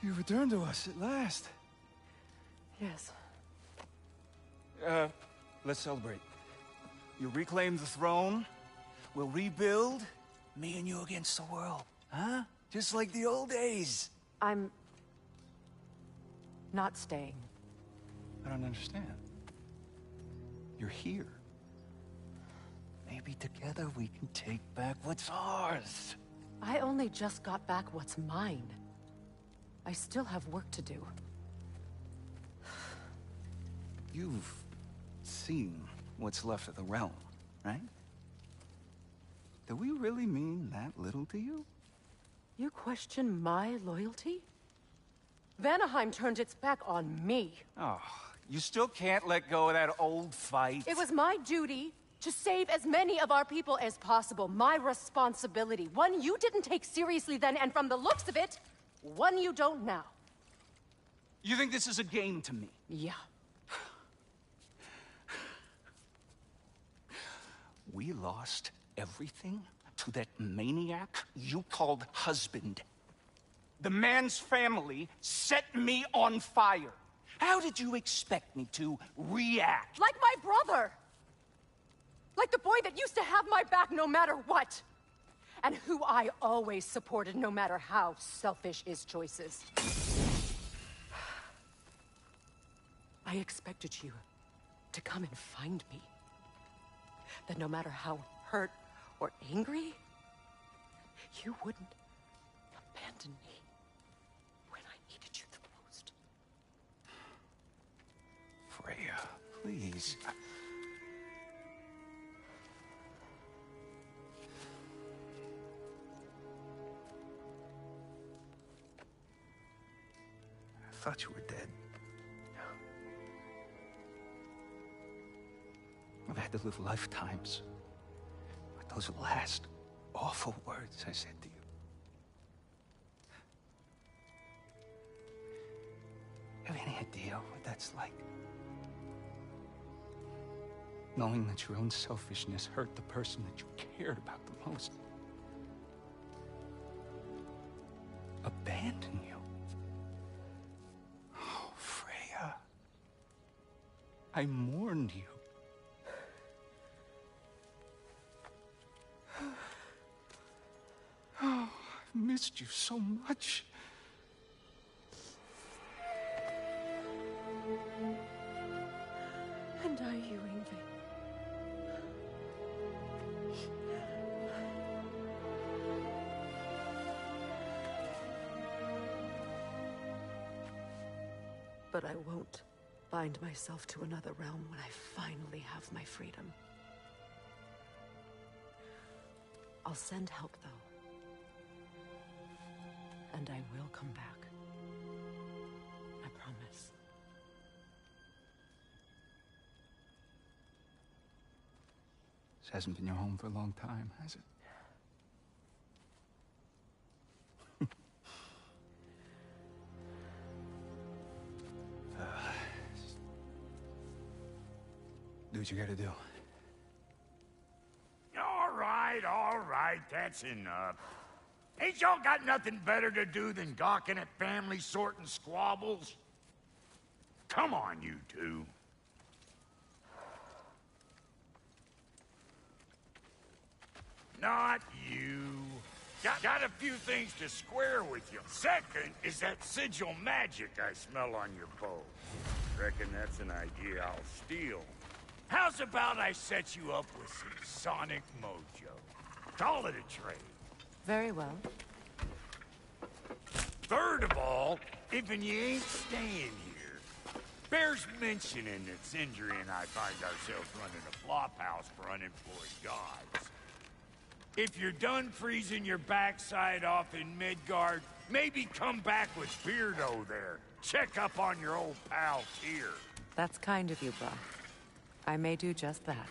You returned to us at last. Yes. Let's celebrate. You reclaim the throne. We'll rebuild. Me and you against the world. Huh? Just like the old days. I'm... not staying. I don't understand. You're here. Maybe together we can take back what's ours. I only just got back what's mine. I still have work to do. You've seen what's left of the realm, right? Do we really mean that little to you? You question my loyalty? Vanaheim turned its back on me. Oh, you still can't let go of that old fight? It was my duty to save as many of our people as possible. My responsibility. One you didn't take seriously then, and from the looks of it, one you don't now. You think this is a game to me? Yeah. We lost everything to that maniac you called husband. The man's family set me on fire. How did you expect me to react? Like my brother! Like the boy that used to have my back no matter what! And who I always supported no matter how selfish his choices. I expected you to come and find me. That no matter how hurt or angry, you wouldn't abandon me when I needed you the most. Freya, please. I thought you were dead. I've had to live lifetimes with those last awful words I said to you. Have any idea what that's like? Knowing that your own selfishness hurt the person that you cared about the most. Abandon you. Oh, Freya. I mourned you. Oh, I've missed you so much. And are you, Ingrid? But I won't bind myself to another realm when I finally have my freedom. I'll send help, though. And I will come back. I promise. This hasn't been your home for a long time, has it? Do what you gotta do. All right, that's enough. Ain't y'all got nothing better to do than gawking at family sorting squabbles? Come on, you two. Not you. Got a few things to square with you. Second is that sigil magic I smell on your bow. Reckon that's an idea I'll steal. How's about I set you up with some sonic mojo? Call it a trade. Very well. Third of all, if you ain't staying here, bears mentioning that Sindri and I find ourselves running a flop house for unemployed gods. If you're done freezing your backside off in Midgard, maybe come back with Beardo there. Check up on your old pal Tyr. That's kind of you, Bra. I may do just that.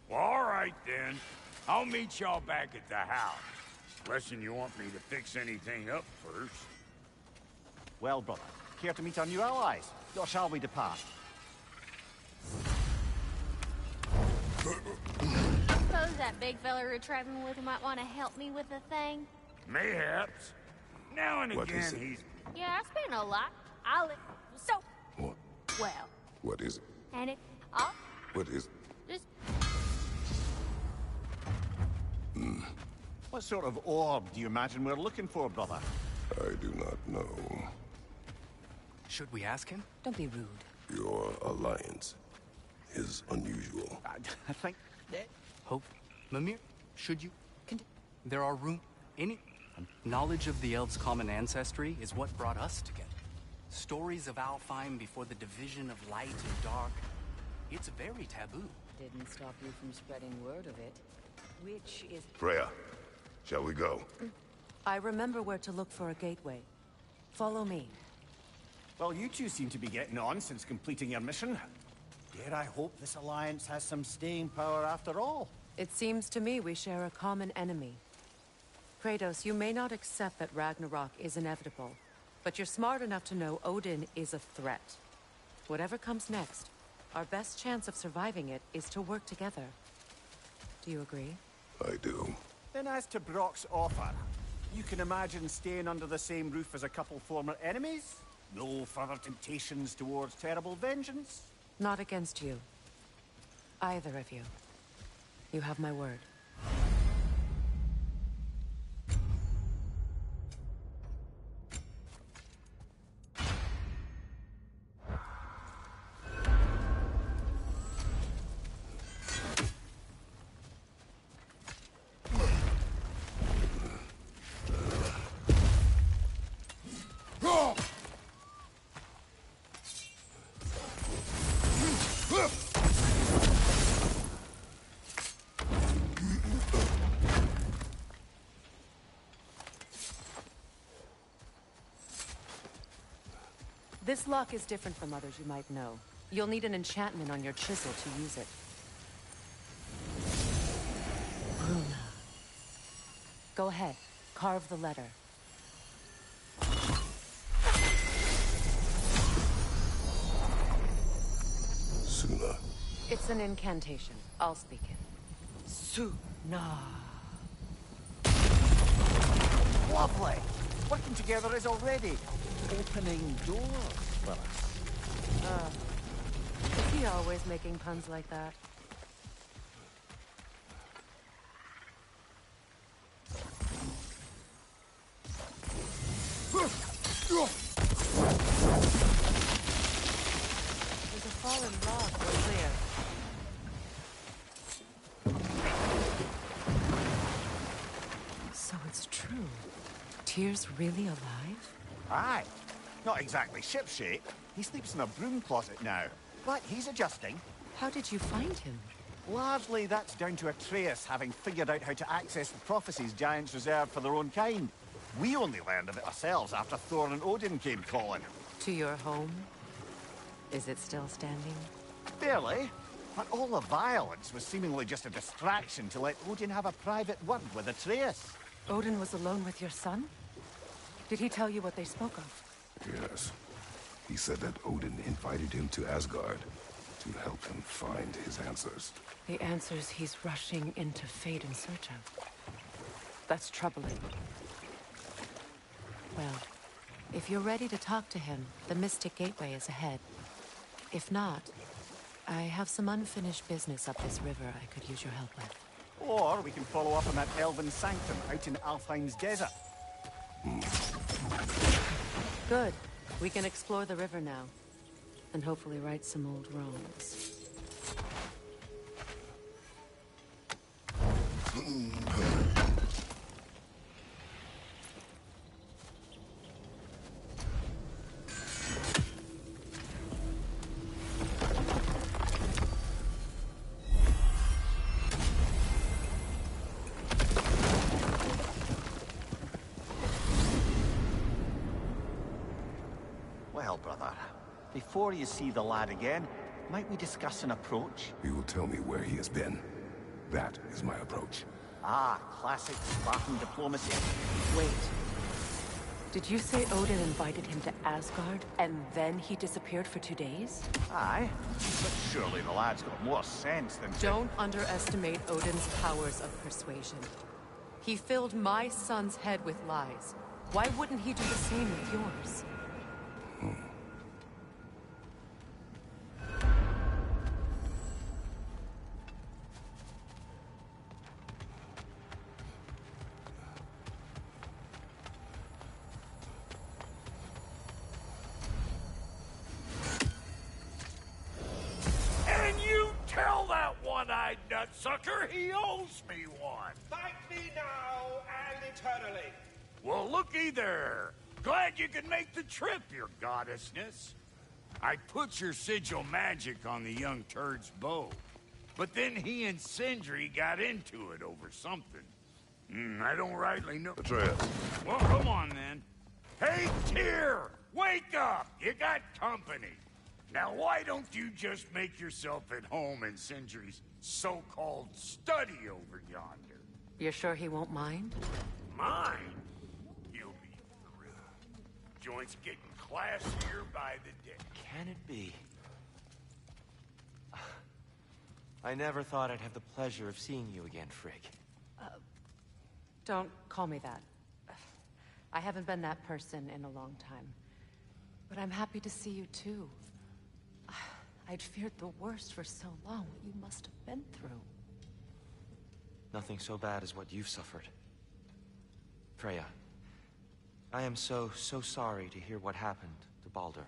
Well, all right, then. I'll meet y'all back at the house. Unless you want me to fix anything up first. Well, brother, care to meet our new allies? Or shall we depart? Suppose that big fella you're traveling with might want to help me with a thing? Mayhaps. Now and What is again, it? he's... Yeah, I spent a lot. I'll let... So, What? well, What is it? and it... I'll What is... just... What sort of orb do you imagine we're looking for, brother? I do not know. Should we ask him? Don't be rude. Your alliance is unusual. I think... Hope. Mimir, should you? There are any knowledge of the elves' common ancestry is what brought us together. Stories of Alfheim before the division of light and dark. It's very taboo. Didn't stop you from spreading word of it. Which is... Freya, shall we go? I remember where to look for a gateway. Follow me. Well, you two seem to be getting on since completing your mission. Dare I hope this alliance has some staying power after all? It seems to me we share a common enemy. Kratos, you may not accept that Ragnarok is inevitable, but you're smart enough to know Odin is a threat. Whatever comes next, our best chance of surviving it is to work together. Do you agree? I do. Then as to Brock's offer, you can imagine staying under the same roof as a couple former enemies? No further temptations towards terrible vengeance? Not against you. Either of you. You have my word. This lock is different from others you might know. You'll need an enchantment on your chisel to use it. Runa. Go ahead. Carve the letter. Suna. It's an incantation. I'll speak it. Suna. Lovely! Working together is already opening doors for us. Is he always making puns like that? There's a fallen log over there. So it's true. Tyr's really alive? Aye. Not exactly shipshape. He sleeps in a broom closet now. But he's adjusting. How did you find him? Largely that's down to Atreus having figured out how to access the prophecies giants reserve for their own kind. We only learned of it ourselves after Thor and Odin came calling. To your home? Is it still standing? Barely. But all the violence was seemingly just a distraction to let Odin have a private word with Atreus. Odin was alone with your son? Did he tell you what they spoke of? Yes. He said that Odin invited him to Asgard to help him find his answers. The answers he's rushing into fate in search of. That's troubling. Well, if you're ready to talk to him, the Mystic Gateway is ahead. If not, I have some unfinished business up this river I could use your help with. Or we can follow up on that elven Sanctum out in Alfheim's desert. Good. We can explore the river now. And hopefully right some old wrongs. Well, brother, before you see the lad again, might we discuss an approach? He will tell me where he has been. That is my approach. Ah, classic Spartan diplomacy. Wait. Did you say Odin invited him to Asgard, and then he disappeared for 2 days? Aye, but surely the lad's got more sense than... Don't underestimate Odin's powers of persuasion. He filled my son's head with lies, Why wouldn't he do the same with yours? And you tell that one-eyed nutsucker he owes me one. Thank me now and eternally. Well, looky there. Glad you could make the trip, your goddessness. I put your sigil magic on the young turd's bow. But then he and Sindri got into it over something. I don't rightly know. Atreus. Well, come on, then. Hey, Tyr! Wake up! You got company. Now, why don't you just make yourself at home in Sindri's so-called study over yonder? You're sure he won't mind? Mine? He'll be thrilled. Joint's getting classier by the day. Can it be? I never thought I'd have the pleasure of seeing you again, Frigg. Don't call me that. I haven't been that person in a long time. But I'm happy to see you too. I'd feared the worst for so long, what you must have been through. Nothing so bad as what you've suffered. Freya, I am so sorry to hear what happened to Baldur.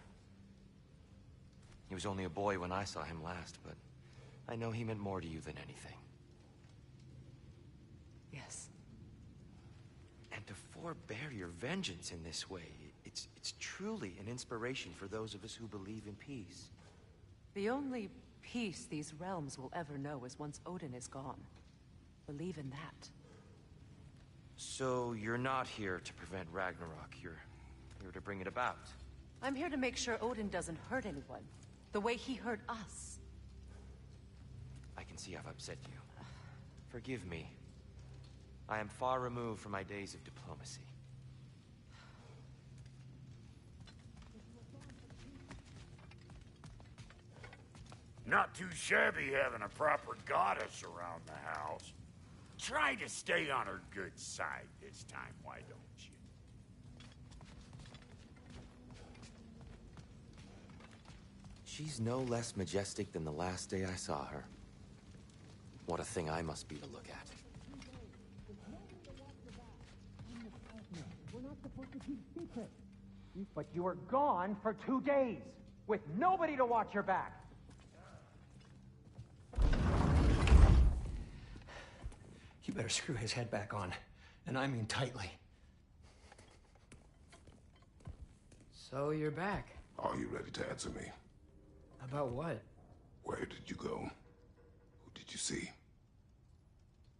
He was only a boy when I saw him last, but I know he meant more to you than anything. Yes. And to forbear your vengeance in this way, it's truly an inspiration for those of us who believe in peace. The only peace these realms will ever know is once Odin is gone. Believe in that. So you're not here to prevent Ragnarok, you're here to bring it about. I'm here to make sure Odin doesn't hurt anyone, the way he hurt us. I can see I've upset you. Forgive me. I am far removed from my days of diplomacy. Not too shabby having a proper goddess around the house. Try to stay on her good side this time, why don't you? She's no less majestic than the last day I saw her. What a thing I must be to look at. We're not supposed to keep secrets. But you were gone for 2 days, with nobody to watch your back. You better screw his head back on, and I mean tightly. So you're back. Are you ready to answer me? About what? Where did you go? Who did you see?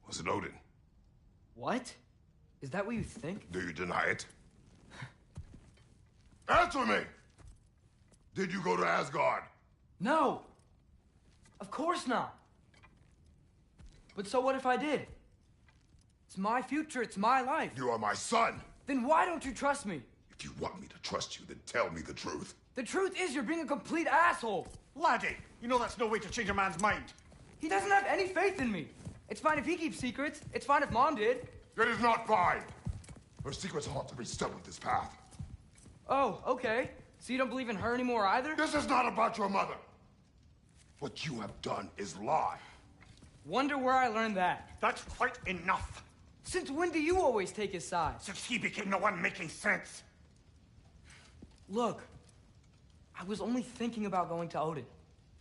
Was it Odin? What? Is that what you think? Do you deny it? Answer me! Did you go to Asgard? No! Of course not! But so what if I did? It's my future, it's my life. You are my son! Then why don't you trust me? If you want me to trust you, then tell me the truth. The truth is you're being a complete asshole! Laddie, you know that's no way to change a man's mind. He doesn't have any faith in me. It's fine if he keeps secrets. It's fine if Mom did. It is not fine! Her secrets ought to be stuck with this path. Oh, okay. So you don't believe in her anymore either? This is not about your mother. What you have done is lie. Wonder where I learned that. That's quite enough. Since when do you always take his side? Since he became the one making sense. Look, I was only thinking about going to Odin.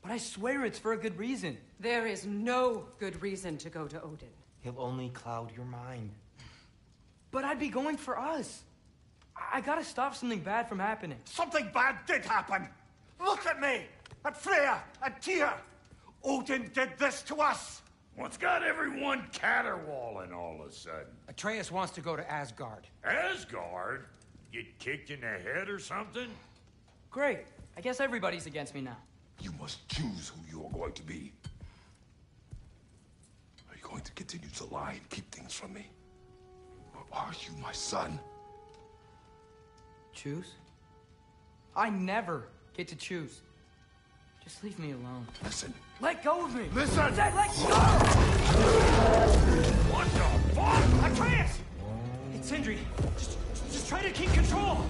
But I swear it's for a good reason. There is no good reason to go to Odin. He'll only cloud your mind. But I'd be going for us. I gotta stop something bad from happening. Something bad did happen. Look at me, at Freya, at Tyr. Odin did this to us. What's got everyone caterwauling all of a sudden? Atreus wants to go to Asgard. Asgard? Get kicked in the head or something? Great. I guess everybody's against me now. You must choose who you are going to be. Are you going to continue to lie and keep things from me? Or are you my son? Choose? I never get to choose. Just leave me alone. Listen. Let go of me! Listen! I said let go! What the fuck? Atreus! It's Sindri. Just Just try to keep control!